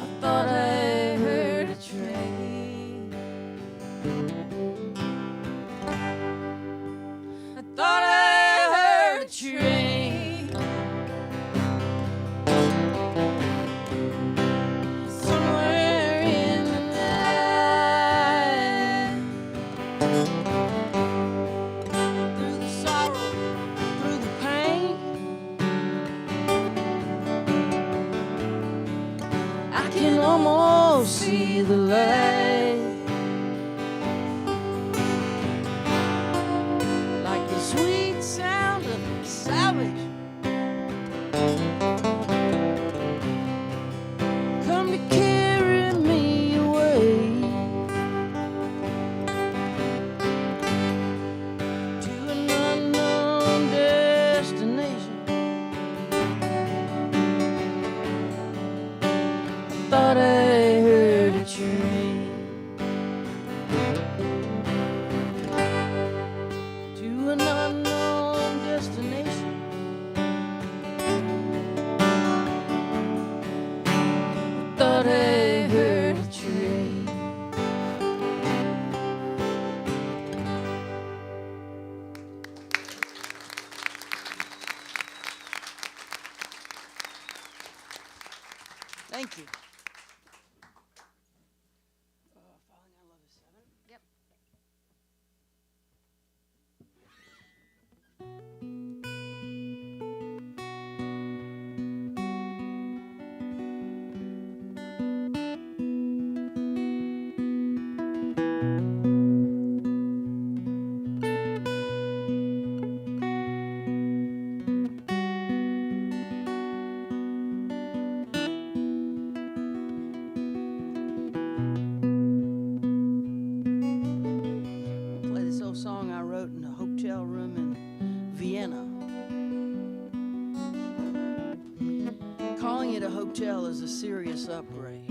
I thought I heard a train. I thought I heard a train. Somewhere in the night, through the sorrow, through the pain, I can almost see the light, like the sweet sound of salvation. Come to carry me away to an unknown destination. I thought I heard a train to an unknown destination. I thought I heard a train. Thank you. Falling Out of Love is 7. Yep. I'll play this old song I wrote in a hotel room in Vienna. Calling it a hotel is a serious upgrade.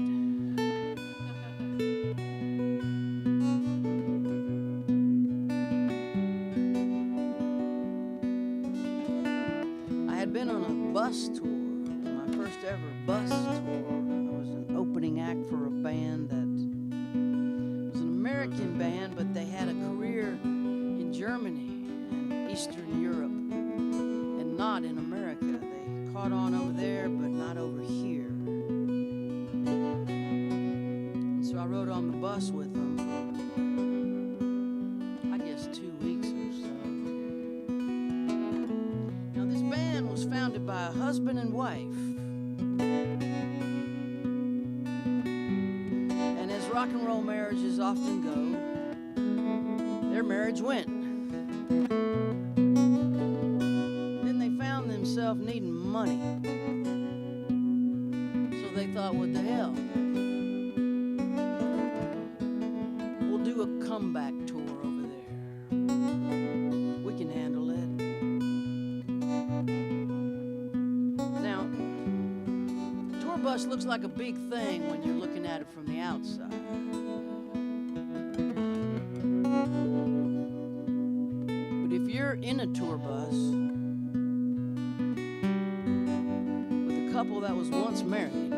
I had been on a bus tour, my first ever bus tour. I was an opening act for a band that was an American band, but they had a career in Germany and Eastern Europe and not in America. They caught on over there, but not over here. And so I rode on the bus with them for, I guess, 2 weeks or so. Now, this band was founded by a husband and wife. And as rock and roll marriages often go, their marriage went. Then they found themselves needing money. So they thought, what the hell? We'll do a comeback tour over there. We can handle it. Now, tour bus looks like a big thing when you're looking at it from the outside. But if you're in a tour bus with a couple that was once married,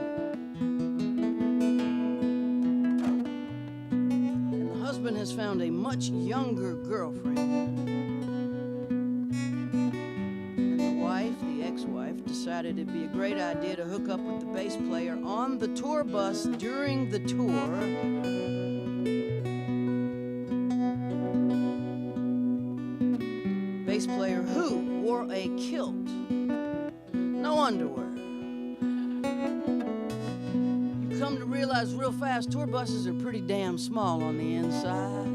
and the husband has found a much younger girlfriend, and the wife, the ex-wife, decided it'd be a great idea to hook up with the bass player on the tour bus during the tour. Bass player come to realize real fast, tour buses are pretty damn small on the inside.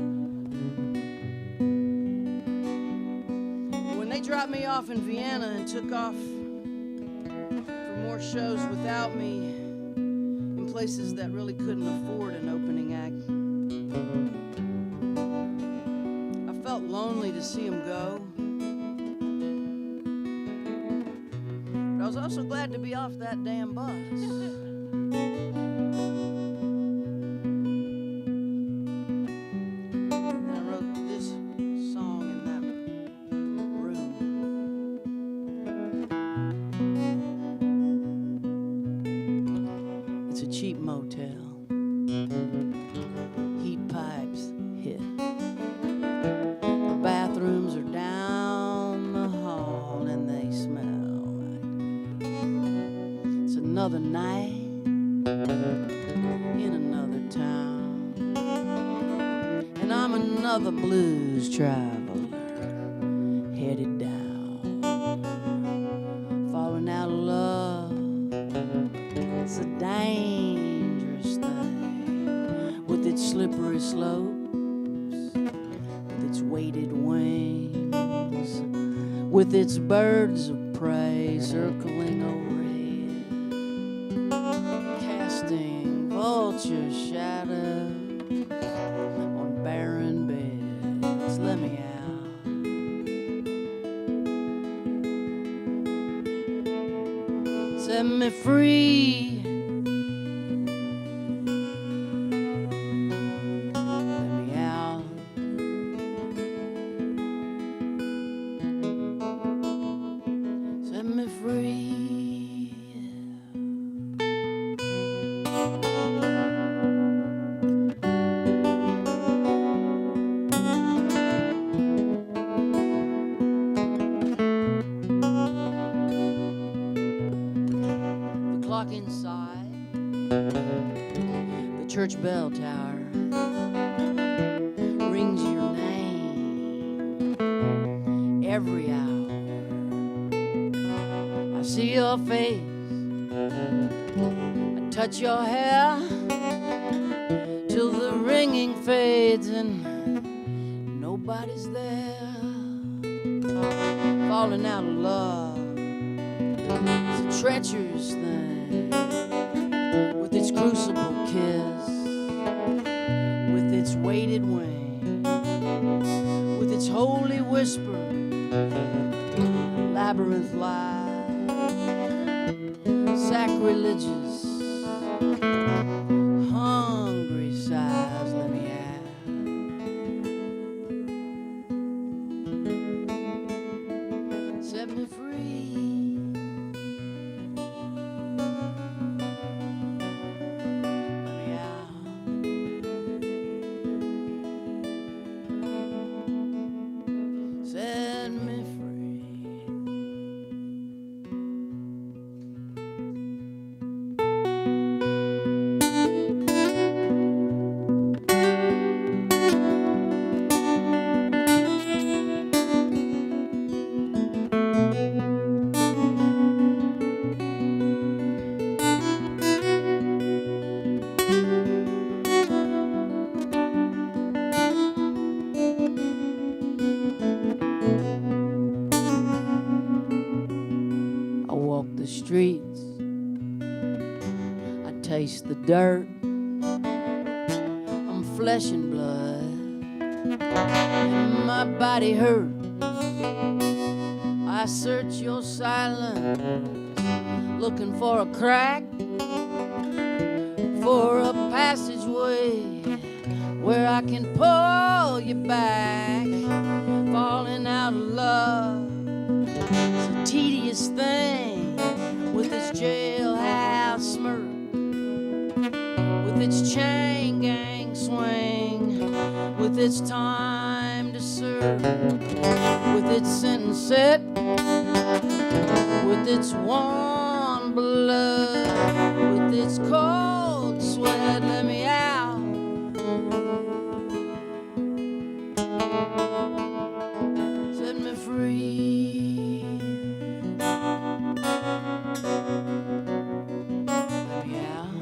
When they dropped me off in Vienna and took off for more shows without me in places that really couldn't afford an opening act, I felt lonely to see them go. But I was also glad to be off that damn bus. And I wrote this song in that room. It's a cheap motel. Heat pipes hit. The bathrooms are down the hall and they smell like it's another night in another town. And I'm another blues traveler headed down. Falling out of love, it's a dangerous thing with its slippery slopes, with its weighted wings, with its birds of prey circling overhead, casting vulture shadows on barren beds. Let me out. Set me free. Let me out. Set me free. The clock inside the church bell tower rings your name every hour. I see your face, I touch your hair till the ringing fades and nobody's there. Falling out of love, it's a treacherous thing with its crucible kiss, with its weighted wing, with its holy whisper, labyrinth lies, sacrilegious, hungry sighs. Let me out. Set me free. Let me out. Set me free. I walk the streets, I taste the dirt. I'm flesh and blood, and my body hurts. I search your silence, looking for a crack, for a passageway where I can pull you back. Falling out of love, it's a tedious thing with its jailhouse smirk, with its chain gang swing, with its time to serve, with its sentence set, with its warm blood, with its cold sweat. Let me out. Set me free. Let me out.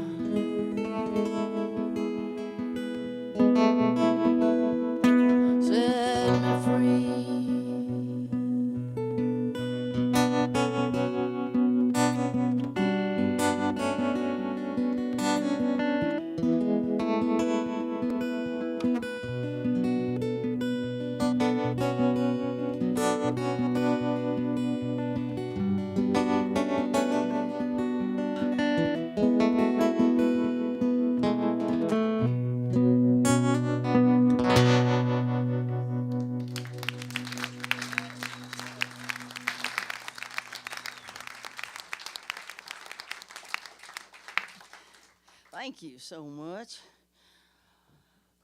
Thank you so much.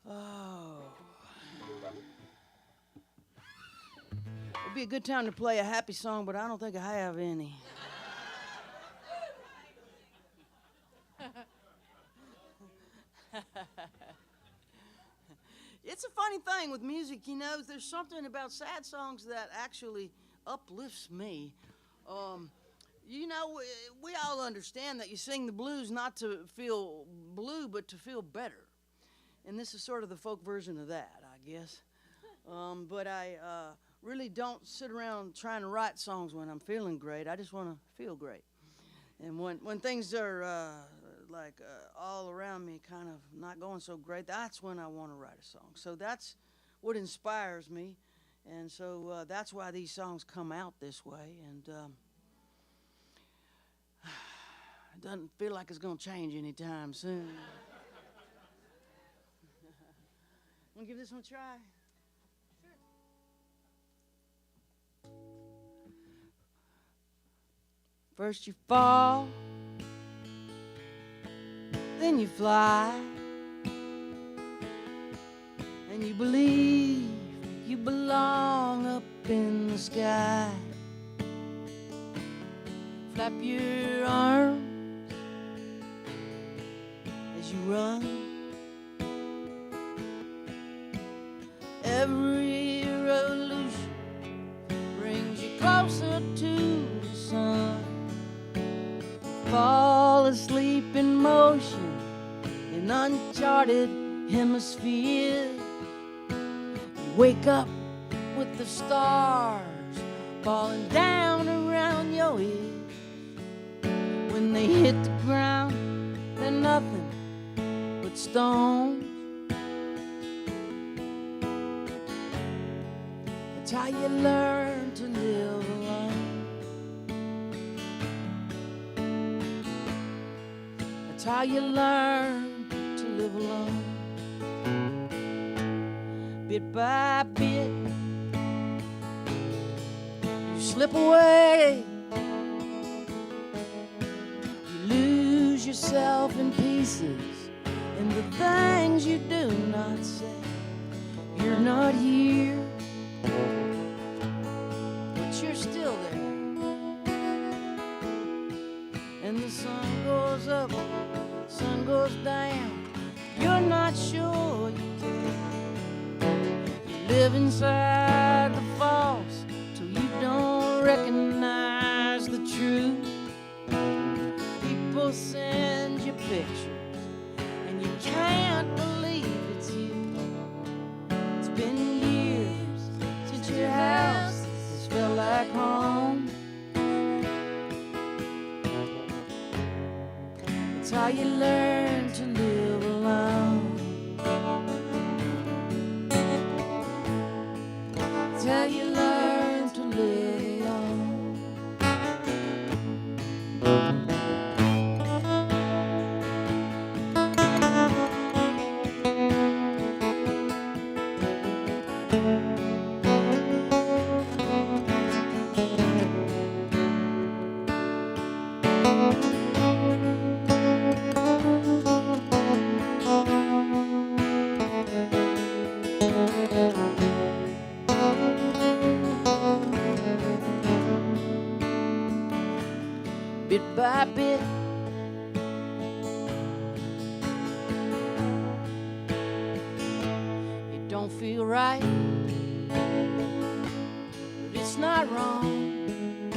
Oh. It'd be a good time to play a happy song, but I don't think I have any. It's a funny thing with music, you know. There's something about sad songs that actually uplifts me. You know, we all understand that you sing the blues not to feel blue, but to feel better. And this is sort of the folk version of that, I guess. But I really don't sit around trying to write songs when I'm feeling great. I just want to feel great. And when things are all around me kind of not going so great, that's when I want to write a song. So that's what inspires me. And so that's why these songs come out this way. And it doesn't feel like it's going to change anytime soon. Want to give this one a try? Sure. First you fall, then you fly, and you believe you belong up in the sky. Flap your arms as you run. Every revolution brings you closer to the sun. Fall asleep in motion in uncharted hemispheres. You wake up with the stars falling down around your ears. When they hit the ground, they're nothing but stones. That's how you learn to live alone. That's how you learn to live alone. Bit by bit, you slip away. You lose yourself in pieces in the things you do not say. You're not here, but you're still there. And the sun goes up, sun goes down. You're not sure you care. You live inside the false till you don't recognize the truth. People send you pictures and you can't believe it's you. It's been years since your house has felt like home. It's how you learn to live alone. It's how you learn to live alone. Bit by bit, it don't feel right, but it's not wrong.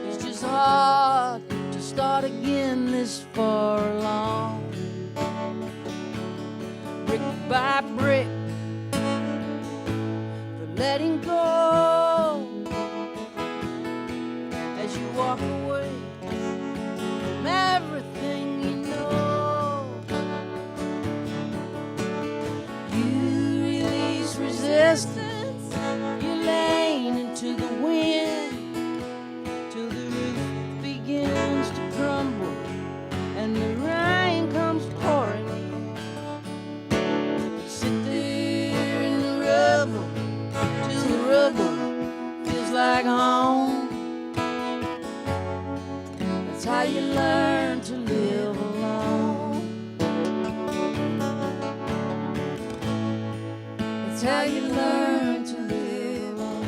It's just hard to start again this far along. Brick by brick, the letting go as you walk away from everything you know. You how you learn to live on.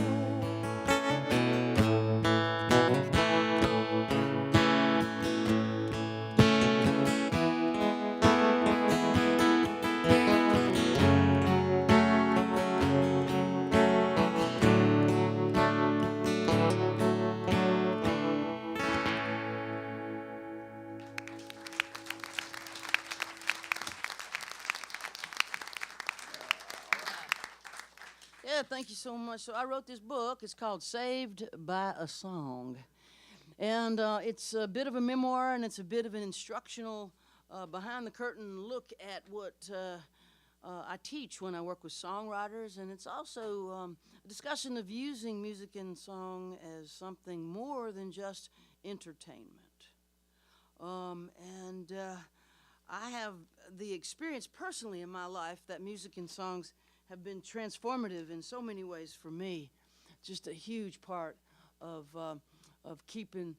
Yeah, thank you so much. So I wrote this book. It's called Saved by a Song. And it's a bit of a memoir, and it's a bit of an instructional, behind-the-curtain look at what I teach when I work with songwriters. And it's also a discussion of using music and song as something more than just entertainment. I have the experience personally in my life that music and songs have been transformative in so many ways for me. Just a huge part of keeping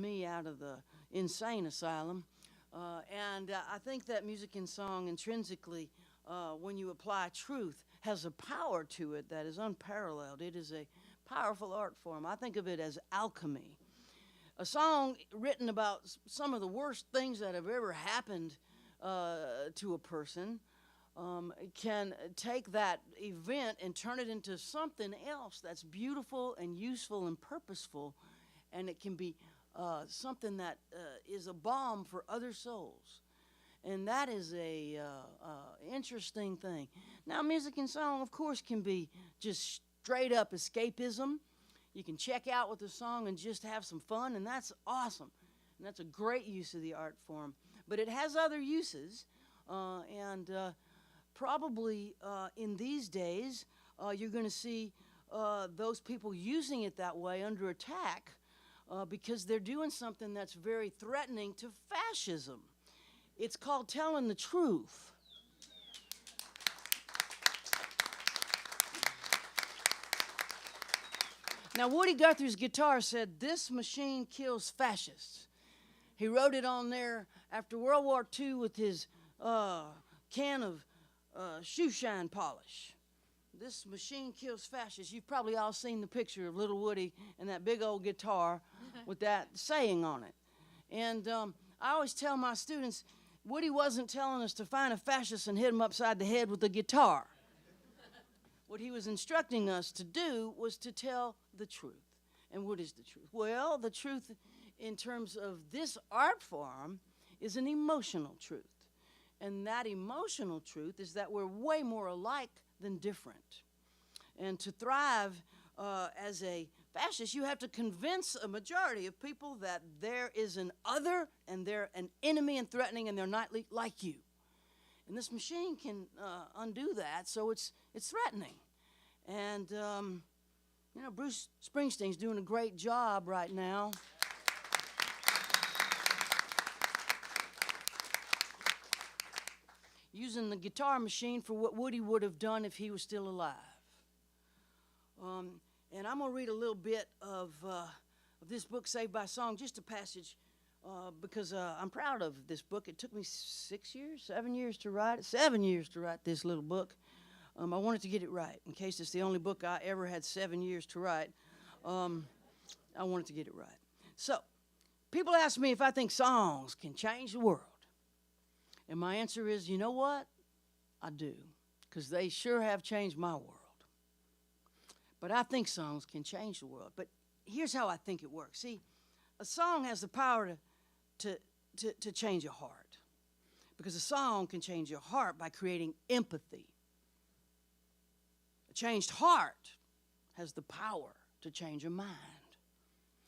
me out of the insane asylum. I think that music and song intrinsically, when you apply truth, has a power to it that is unparalleled. It is a powerful art form. I think of it as alchemy. A song written about some of the worst things that have ever happened to a person can take that event and turn it into something else that's beautiful and useful and purposeful, and it can be something that is a balm for other souls. And that is a interesting thing. Now, music and song, of course, can be just straight up escapism. You can check out with a song and just have some fun, and that's awesome. And that's a great use of the art form. But it has other uses, probably in these days, you're going to see those people using it that way under attack because they're doing something that's very threatening to fascism. It's called telling the truth. Now, Woody Guthrie's guitar said, "This machine kills fascists." He wrote it on there after World War II with his can of shoe shine polish. This machine kills fascists. You've probably all seen the picture of little Woody and that big old guitar with that saying on it. And I always tell my students, Woody wasn't telling us to find a fascist and hit him upside the head with a guitar. What he was instructing us to do was to tell the truth. And what is the truth? Well, the truth in terms of this art form is an emotional truth. And that emotional truth is that we're way more alike than different. And to thrive as a fascist, you have to convince a majority of people that there is an other and they're an enemy and threatening and they're not like you. And this machine can undo that, so it's threatening. And, you know, Bruce Springsteen's doing a great job right now. Using the guitar machine for what Woody would have done if he was still alive. And I'm going to read a little bit of this book, Saved by Song, just a passage, because I'm proud of this book. It took me 7 years to write it. 7 years to write this little book. I wanted to get it right. In case it's the only book I ever had 7 years to write, I wanted to get it right. So, people ask me if I think songs can change the world. And my answer is, you know what? I do, because they sure have changed my world. But I think songs can change the world. But here's how I think it works. See, a song has the power to change your heart, because a song can change your heart by creating empathy. A changed heart has the power to change a mind.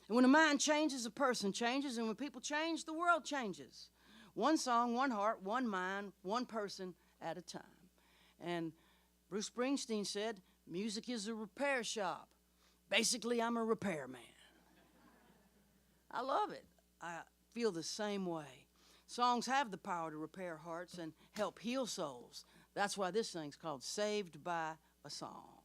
And when a mind changes, a person changes, and when people change, the world changes. One song, one heart, one mind, one person at a time. And Bruce Springsteen said, music is a repair shop. Basically, I'm a repairman. I love it. I feel the same way. Songs have the power to repair hearts and help heal souls. That's why this thing's called Saved by a Song.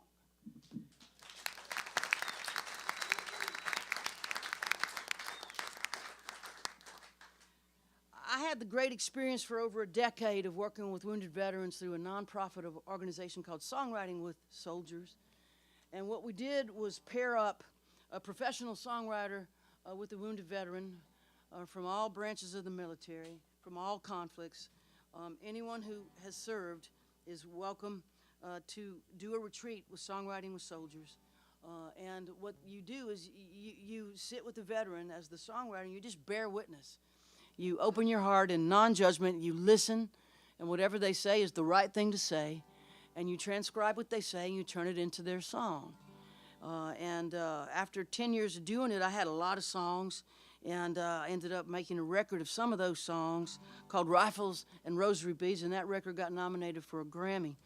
I I had the great experience for over a decade of working with wounded veterans through a nonprofit organization called Songwriting with Soldiers. And what we did was pair up a professional songwriter with a wounded veteran from all branches of the military, from all conflicts. Anyone who has served is welcome to do a retreat with Songwriting with Soldiers. And what you do is you sit with the veteran as the songwriter, and you just bear witness. You open your heart in non-judgment, you listen, and whatever they say is the right thing to say, and you transcribe what they say, and you turn it into their song. After 10 years of doing it, I had a lot of songs, and I ended up making a record of some of those songs called Rifles and Rosary Beads, and that record got nominated for a Grammy.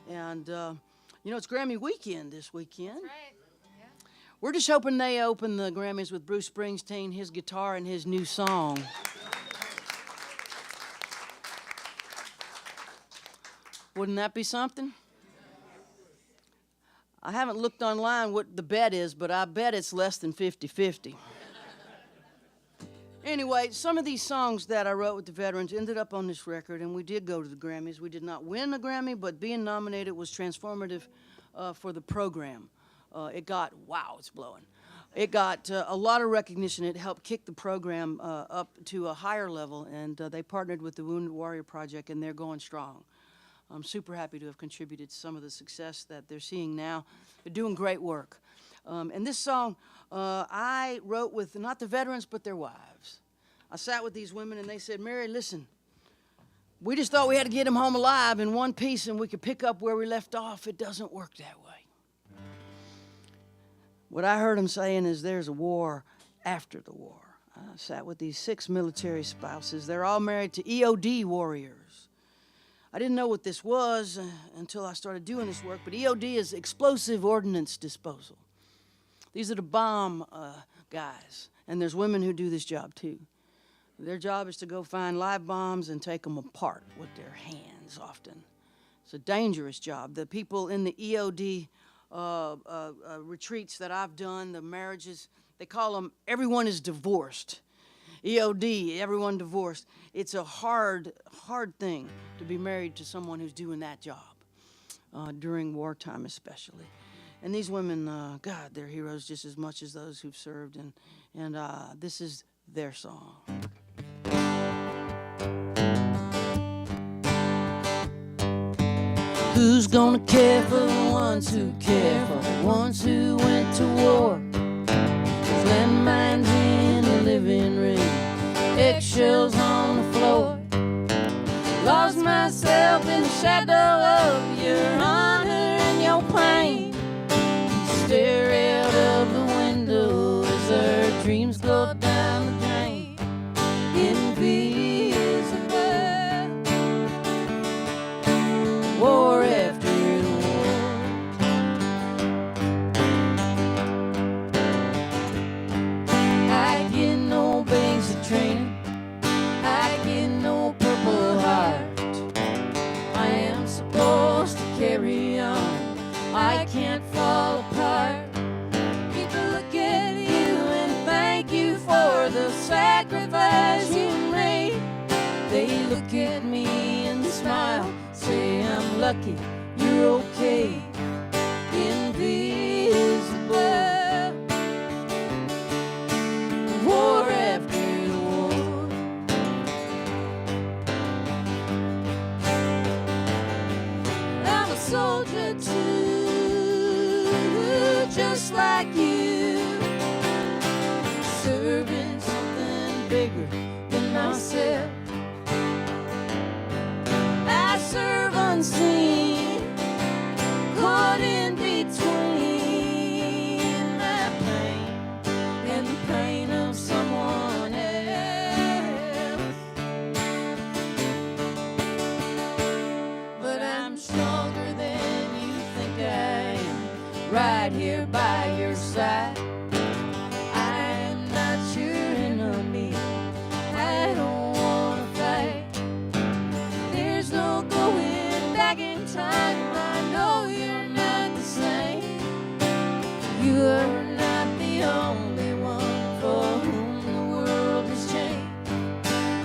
And, you know, it's Grammy weekend this weekend. That's right. Yeah. We're just hoping they open the Grammys with Bruce Springsteen, his guitar, and his new song. Wouldn't that be something? I haven't looked online what the bet is, but I bet it's less than 50-50. Anyway, some of these songs that I wrote with the veterans ended up on this record, and we did go to the Grammys. We did not win a Grammy, but being nominated was transformative for the program. It got, wow, it's blowing. It got a lot of recognition. It helped kick the program up to a higher level, and they partnered with the Wounded Warrior Project, and they're going strong. I'm super happy to have contributed to some of the success that they're seeing now. They're doing great work. And this song I wrote with not the veterans, but their wives. I sat with these women, and they said, Mary, listen, we just thought we had to get them home alive in one piece, and we could pick up where we left off. It doesn't work that way. What I heard them saying is there's a war after the war. I sat with these 6 military spouses. They're all married to EOD warriors. I didn't know what this was until I started doing this work, but EOD is explosive ordnance disposal. These are the bomb guys, and there's women who do this job too. Their job is to go find live bombs and take them apart with their hands often. It's a dangerous job. The people in the EOD retreats that I've done, the marriages, they call them everyone is divorced. EOD, everyone divorced. It's a hard thing to be married to someone who's doing that job, during wartime especially. And these women, God, they're heroes just as much as those who've served, and this is their song. Who's gonna care for the ones who care for the ones who went to war? There's landmines in the living room, eggshells on the floor. Lost myself in the shadow of your honor and your pain. Stare out of the window as our dreams go down the drain. Invisible war after war. I get no basic training, I get no Purple Heart. I am supposed to carry on, I can't fall apart. People look at you and thank you for the sacrifice you made. They look at me and smile, say I'm lucky, you're okay. Invisible war after war. I'm a soldier too, just like you, serving something bigger than myself. I serve unseen, caught in between my pain and the pain of someone else. But I'm stronger than you think I am, right here by your side. I'm not your enemy, I don't wanna fight. There's no going back in time, I know you're not the same. You are not the only one for whom the world has changed.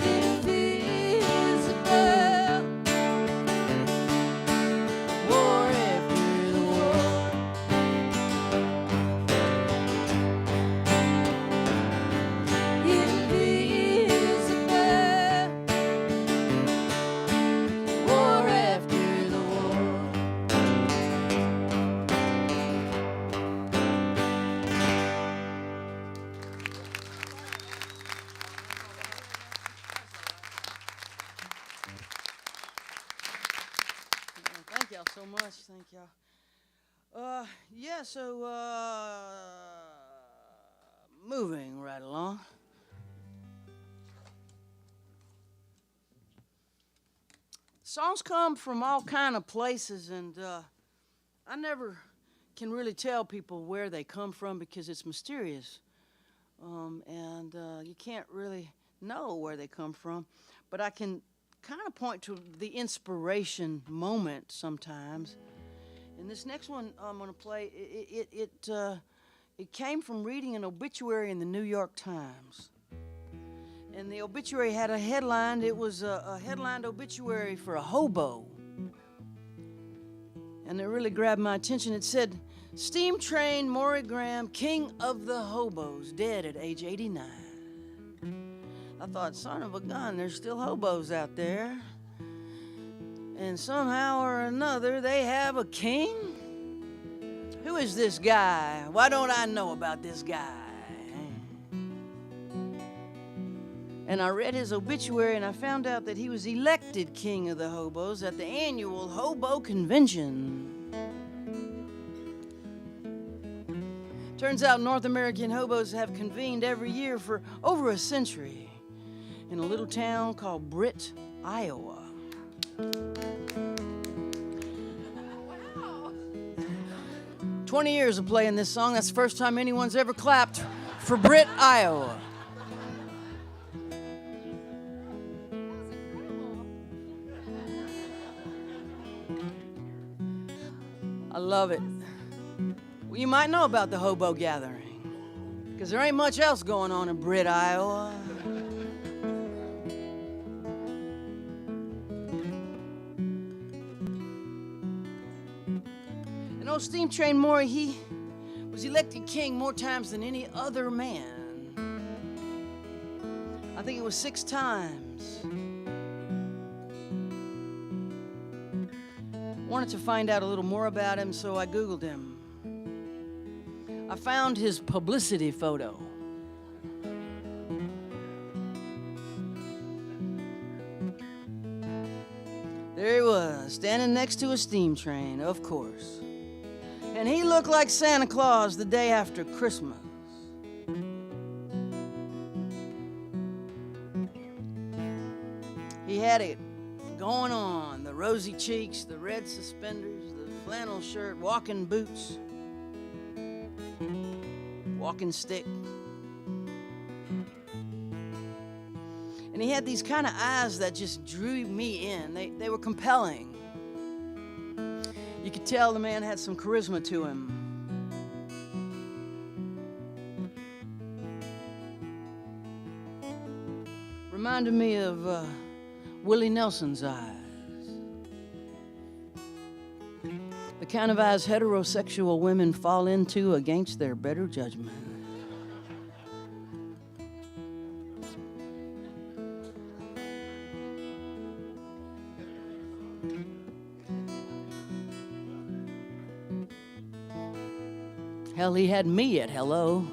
Invisible y'all so much. Thank y'all. Yeah, so moving right along. Songs come from all kind of places, and I never can really tell people where they come from because it's mysterious, and you can't really know where they come from. But I can kind of point to the inspiration moment sometimes. And this next one I'm going to play, it came from reading an obituary in the New York Times. And the obituary had a headline. It was a headlined obituary for a hobo. And it really grabbed my attention. It said, "Steam Train Maury Graham, king of the hobos, dead at age 89. I thought, son of a gun, there's still hobos out there. And somehow or another, they have a king? Who is this guy? Why don't I know about this guy?" And I read his obituary, and I found out that he was elected king of the hobos at the annual Hobo Convention. Turns out North American hobos have convened every year for over a century in a little town called Britt, Iowa. Wow. 20 years of playing this song. That's the first time anyone's ever clapped for Britt, Iowa. I love it. Well, you might know about the hobo gathering, because there ain't much else going on in Britt, Iowa. And old Steam Train Maury, he was elected king more times than any other man. I think it was 6 times. Wanted to find out a little more about him, so I Googled him. I found his publicity photo. There he was, standing next to a steam train, of course. And he looked like Santa Claus the day after Christmas. He had it going on, the rosy cheeks, the red suspenders, the flannel shirt, walking boots, walking stick. And he had these kind of eyes that just drew me in. They were compelling. You could tell the man had some charisma to him. Reminded me of Willie Nelson's eyes. The kind of eyes heterosexual women fall into against their better judgment. Hell, he had me at hello.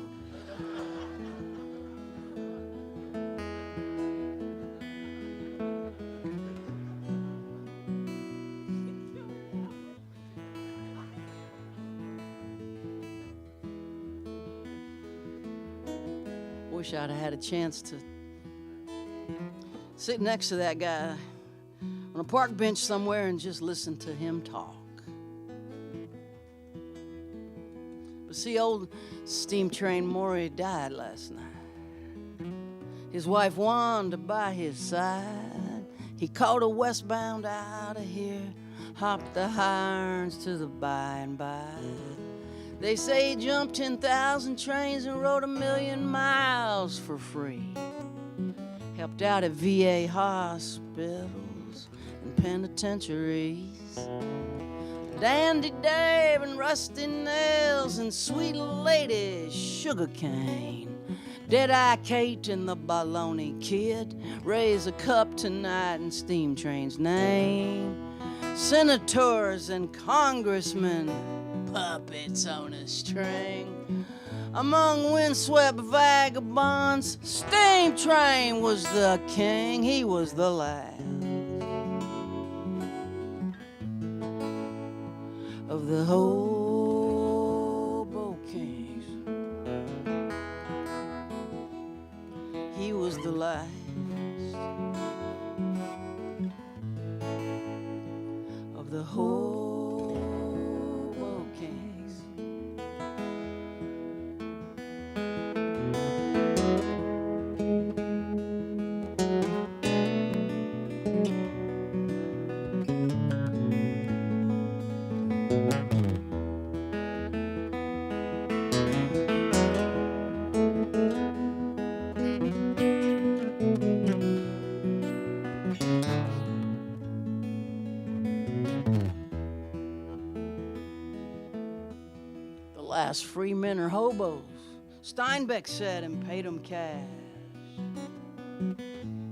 Wish I'd have had a chance to sit next to that guy on a park bench somewhere and just listen to him talk. But see, old Steam Train Maury died last night. His wife Wanda by his side. He caught a westbound out of here, hopped the high irons to the by and by. They say he jumped 10,000 trains and rode 1,000,000 miles for free. Helped out at VA hospitals and penitentiaries. Dandy Dave and Rusty Nails and Sweet Lady Sugarcane. Dead-Eye Kate and the Baloney Kid. Raise a cup tonight in Steam Train's name. Senators and congressmen, puppets on a string. Among windswept vagabonds, Steam Train was the king. He was the last. of the Hobo Kings. He was the last of the Hobo Kings. The last free men are hobos, Steinbeck said, and paid them cash.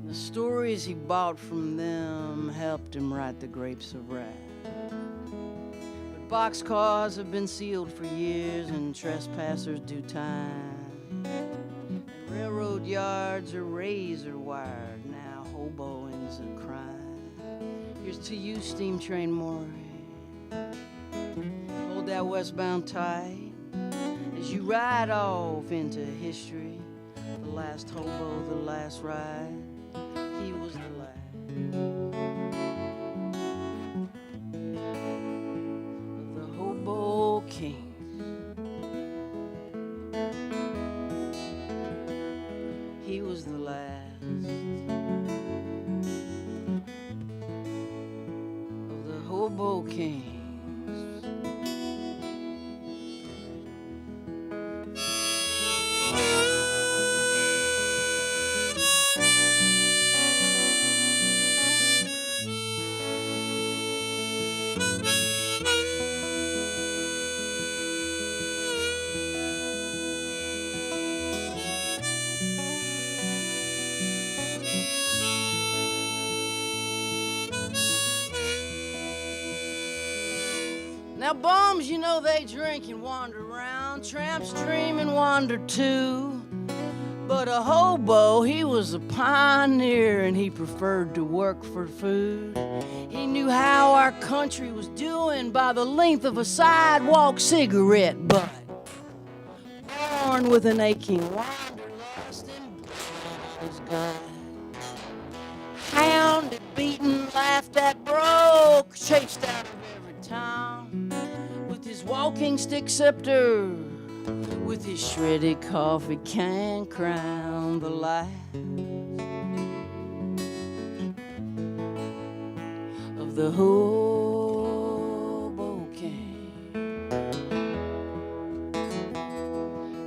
The stories he bought from them helped him write The Grapes of Wrath. But boxcars have been sealed for years and trespassers do time. And railroad yards are razor wired, now hoboing's a crime. Here's to you, steam train Maury. Hold that westbound tight as you ride off into history. The last hobo, the last ride, he was the last of the Hobo Kings. He was the last of the Hobo Kings. Now bums, you know they drink and wander around. Tramps dream and wander too. But a hobo, he was a pioneer and he preferred to work for food. He knew how our country was doing by the length of a sidewalk cigarette butt. Born with an aching wanderlust and his gut. Hounded, beaten, laughed at, broke, chased out of every town. With his walking stick scepter, with his shredded coffee can crown, the last of the Hobo King.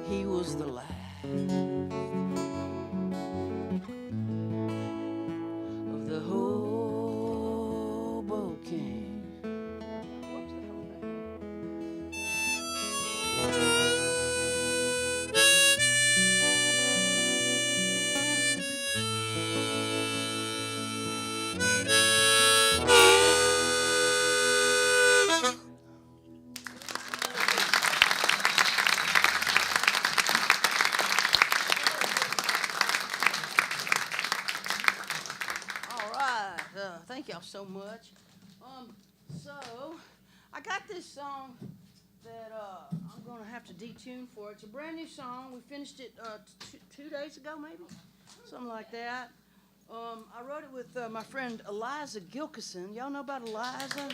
He was the last of the Hobo King. Thank y'all so much. So I got this song that I'm gonna have to detune for. It's a brand new song. We finished it 2 days ago, maybe, something like that. I wrote it with my friend Eliza Gilkison. Y'all know about Eliza?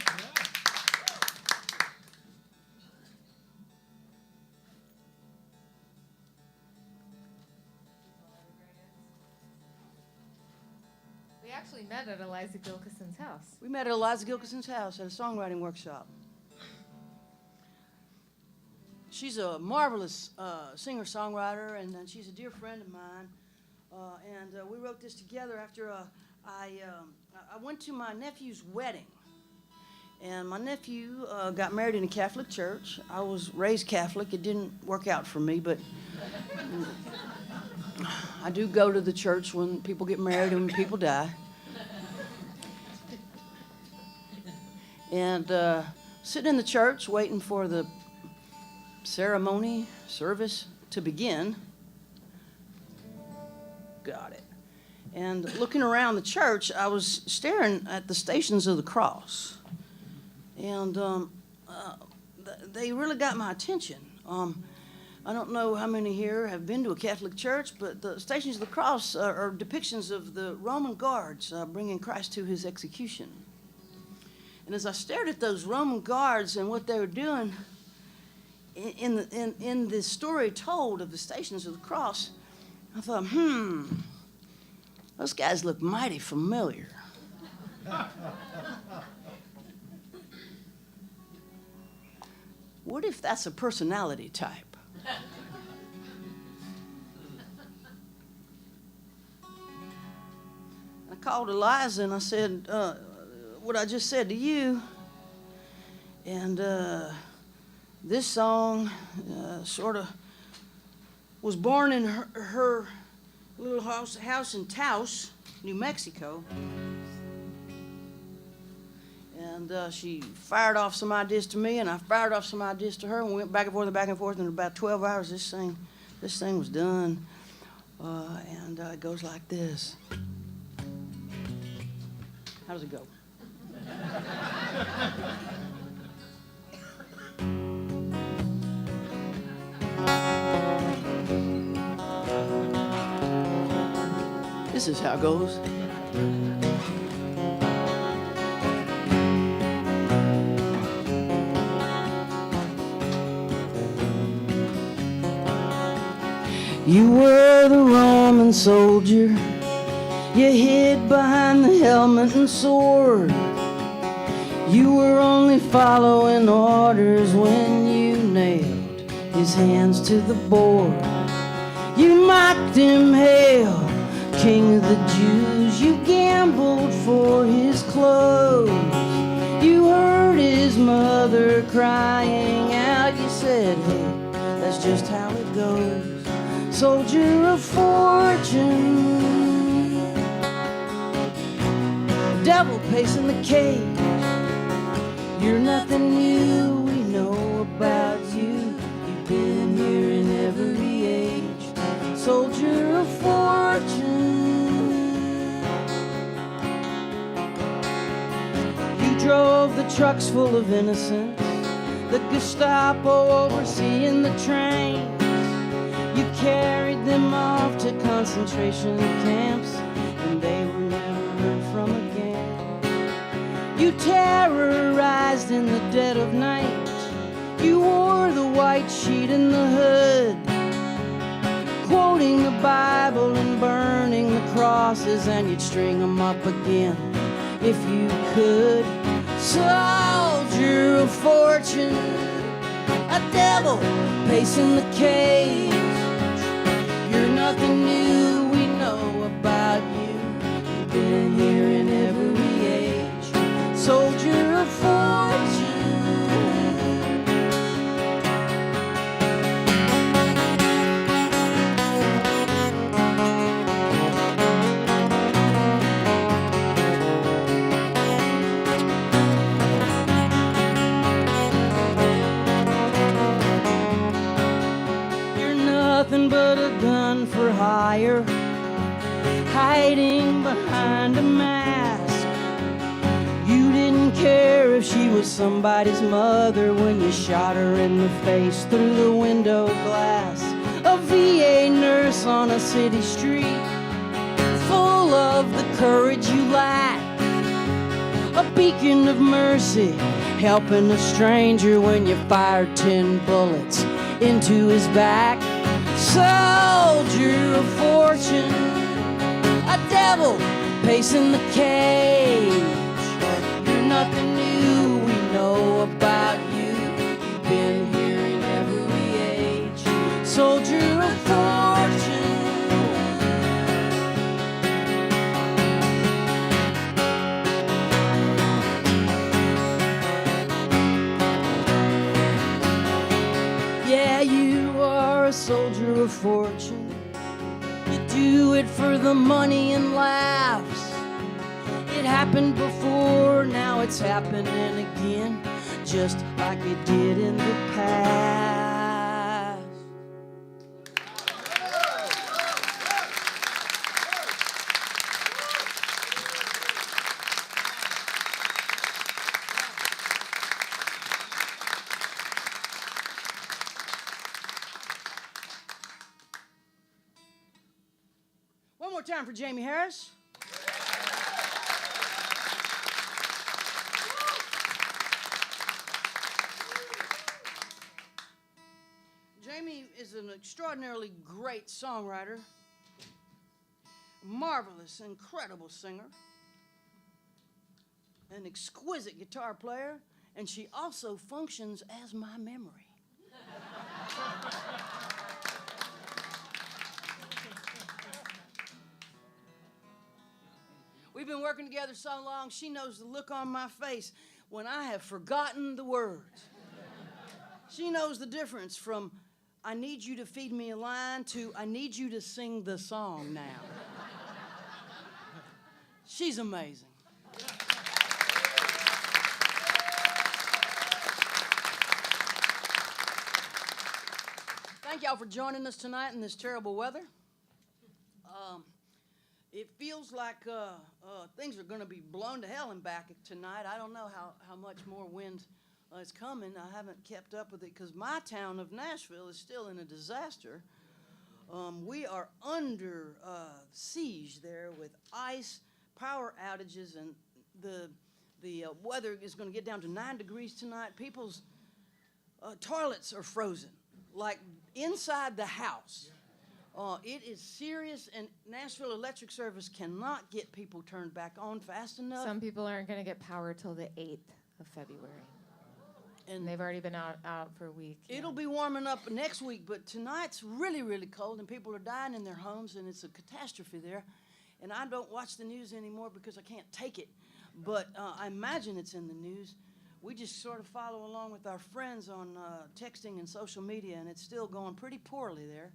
We actually met at Eliza Gilkison's house. We met at Eliza Gilkison's house at a songwriting workshop. She's a marvelous singer-songwriter, and she's a dear friend of mine. And we wrote this together after I went to my nephew's wedding. And my nephew got married in a Catholic church. I was raised Catholic. It didn't work out for me, but I do go to the church when people get married and when people die. And sitting in the church waiting for the ceremony, service to begin. Got it. And looking around the church, I was staring at the Stations of the Cross. And they really got my attention. I don't know how many here have been to a Catholic church, but the Stations of the Cross are depictions of the Roman guards bringing Christ to his execution. And as I stared at those Roman guards and what they were doing in the story told of the Stations of the Cross, I thought, those guys look mighty familiar. What if that's a personality type? I called Eliza and I said, what I just said to you, and this song sort of was born in her little house in Taos, New Mexico. And she fired off some ideas to me, and I fired off some ideas to her, and we went back and forth and back and forth. And in about 12 hours, this thing was done. And it goes like this. How does it go? This is how it goes. You were the Roman soldier. You hid behind the helmet and sword. You were only following orders when you nailed his hands to the board. You mocked him, hail, King of the Jews. You gambled for his clothes. You heard his mother crying out. You said, hey, that's just how it goes. Soldier of fortune, devil pacing the cage. You're nothing new, we know about you. You've been here in every age. Soldier of fortune, you drove the trucks full of innocents, the Gestapo overseeing the train. You carried them off to concentration camps, and they were never heard from again. You terrorized in the dead of night. You wore the white sheet in the hood, quoting the Bible and burning the crosses, and you'd string them up again if you could. Soldier of fortune, a devil pacing the cage. You're nothing new, we know about you. You've been here in every age. Soldier of fortune. Nothing but a gun for hire, hiding behind a mask. You didn't care if she was somebody's mother when you shot her in the face through the window glass. A VA nurse on a city street, full of the courage you lack. A beacon of mercy, helping a stranger when you fired 10 bullets into his back. Soldier of fortune, a devil pacing the cage. You're nothing new, we know about you. You've been here in every age. Soldier of fortune. Yeah, you are a soldier of fortune. You do it for the money and laughs. It happened before, now it's happening again, just like it did in the past. more time for Jaimee Harris. Jaimee is an extraordinarily great songwriter, marvelous, incredible singer, an exquisite guitar player, and she also functions as my memory. We've been working together so long, she knows the look on my face when I have forgotten the words. She knows the difference from I need you to feed me a line to I need you to sing the song now. She's amazing. Thank y'all for joining us tonight in this terrible weather. It feels like things are going to be blown to hell and back tonight. I don't know how much more wind is coming. I haven't kept up with it because my town of Nashville is still in a disaster. We are under siege there with ice, power outages, and the weather is going to get down to 9 degrees tonight. People's toilets are frozen, like inside the house. It is serious, and Nashville Electric Service cannot get people turned back on fast enough. Some people aren't going to get power till the 8th of February. And they've already been out for a week. It'll be warming up next week, but tonight's really, really cold, and people are dying in their homes, and it's a catastrophe there. And I don't watch the news anymore because I can't take it, but I imagine it's in the news. We just sort of follow along with our friends on texting and social media, and it's still going pretty poorly there.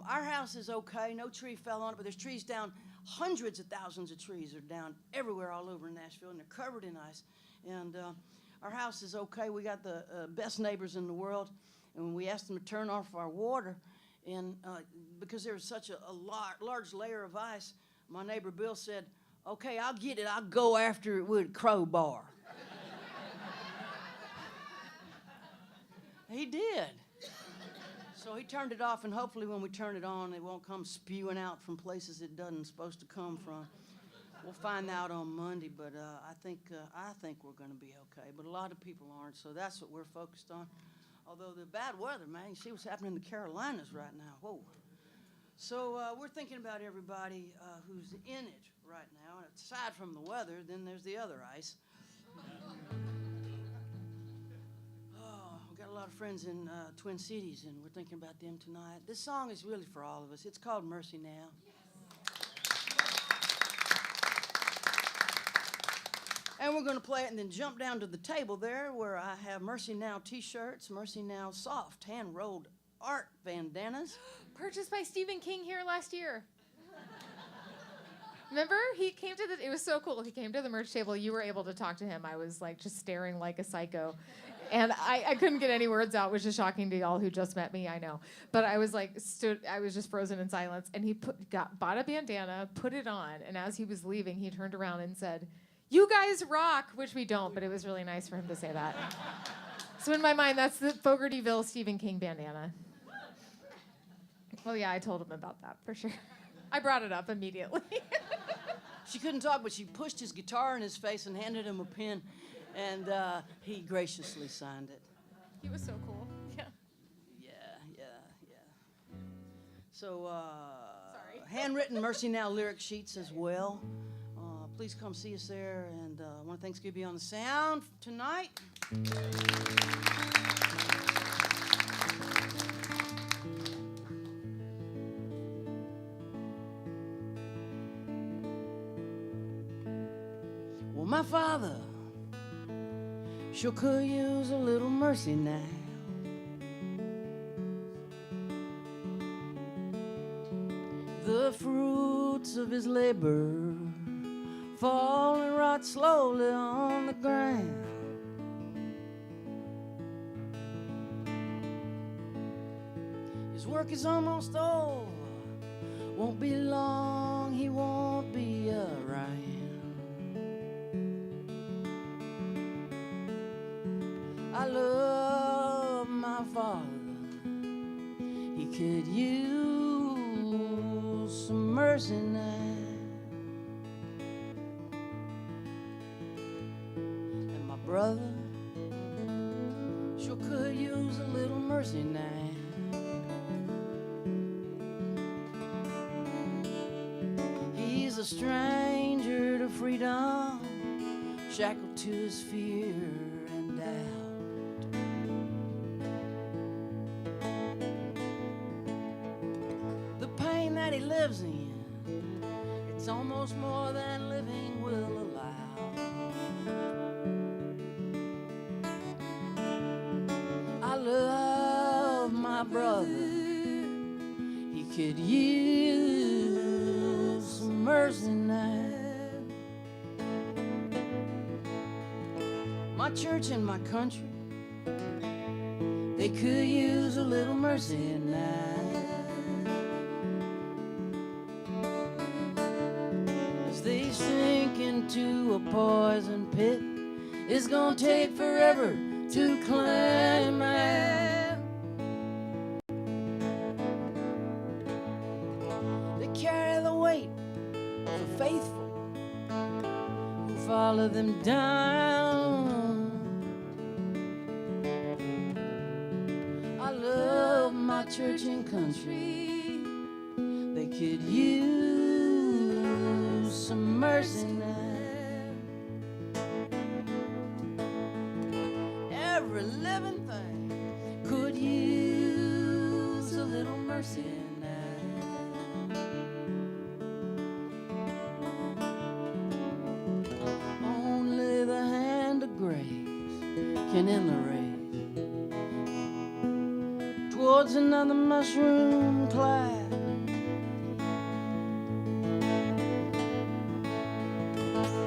Our house is okay. No tree fell on it, but there's trees down. Hundreds of thousands of trees are down everywhere all over Nashville, and they're covered in ice. And our house is okay. We got the best neighbors in the world, and we asked them to turn off our water, and because there was such a large layer of ice, my neighbor Bill said, "Okay, I'll get it. I'll go after it with a crowbar." He did. So he turned it off, and hopefully when we turn it on, it won't come spewing out from places it doesn't supposed to come from. We'll find out on Monday, but I think we're going to be okay. But a lot of people aren't, so that's what we're focused on. Although the bad weather, man, you see what's happening in the Carolinas right now. Whoa. So we're thinking about everybody who's in it right now. And aside from the weather, then there's the other ice. Got a lot of friends in Twin Cities, and we're thinking about them tonight. This song is really for all of us. It's called Mercy Now. And we're going to play it and then jump down to the table there where I have Mercy Now t-shirts, Mercy Now soft hand-rolled art bandanas. Purchased by Stephen King here last year. Remember? He came to it was so cool. He came to the merch table. You were able to talk to him. I was like just staring like a psycho. And I couldn't get any words out, which is shocking to y'all who just met me, I know. But I was like, I was just frozen in silence. And he bought a bandana, put it on, and as he was leaving, he turned around and said, "You guys rock," which we don't, but it was really nice for him to say that. So in my mind, that's the Fogartyville Stephen King bandana. Well, yeah, I told him about that, for sure. I brought it up immediately. She couldn't talk, but she pushed his guitar in his face and handed him a pen. And he graciously signed it. He was so cool. Yeah. Yeah. So, handwritten Mercy Now lyric sheets as well. Please come see us there. And I want to thank Scooby on the sound tonight. Well, my father sure could use a little mercy now. The fruits of his labor fall and rot slowly on the ground. His work is almost over. Won't be long, he won't be around. I love my father. He could use some mercy. mercy night. And my brother sure could use a little mercy night. He's a stranger to freedom, shackled to his fear and doubt. The pain that he lives in, it's almost more than living will allow. I love my brother, he could use some mercy now. My church and my country, they could use a little mercy now. As they sink into a poison pit, it's gonna take forever to climb out. They carry the weight of the faithful who follow them down. I love my church and country, they could use some mercy now. Every living thing could use a little mercy now. Only the hand of grace can end the race towards another mushroom cloud.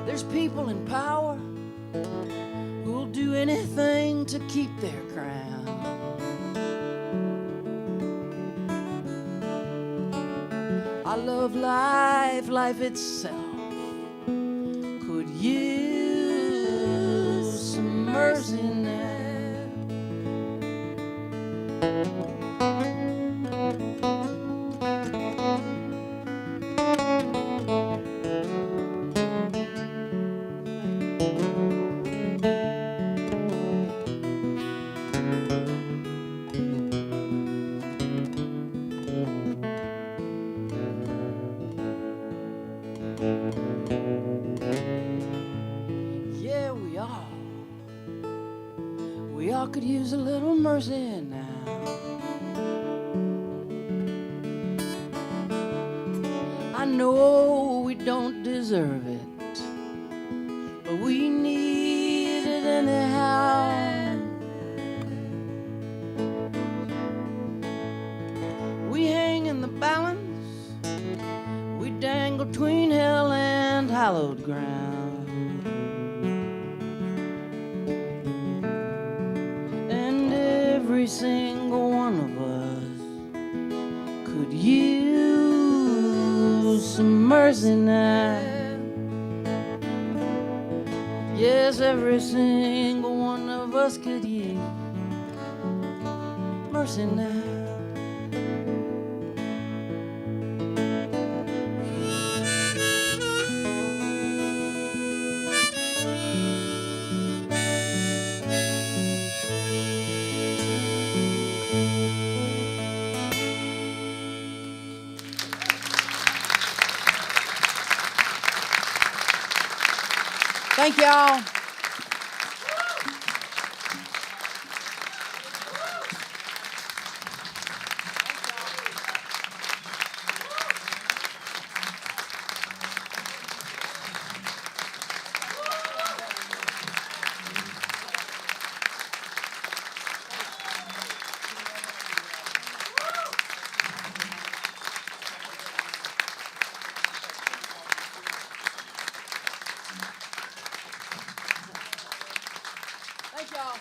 There's people in power who'll do anything to keep their crown. I love life, life itself could use some mercy now. Yeah, we all could use a little mercy now. I know we don't deserve it, but we need it anyhow. We hang in the balance, we dangle between hell and hallowed ground. And every single one of us could use some mercy now. Yes, every single one of us could use mercy now. Thank y'all. Thank y'all.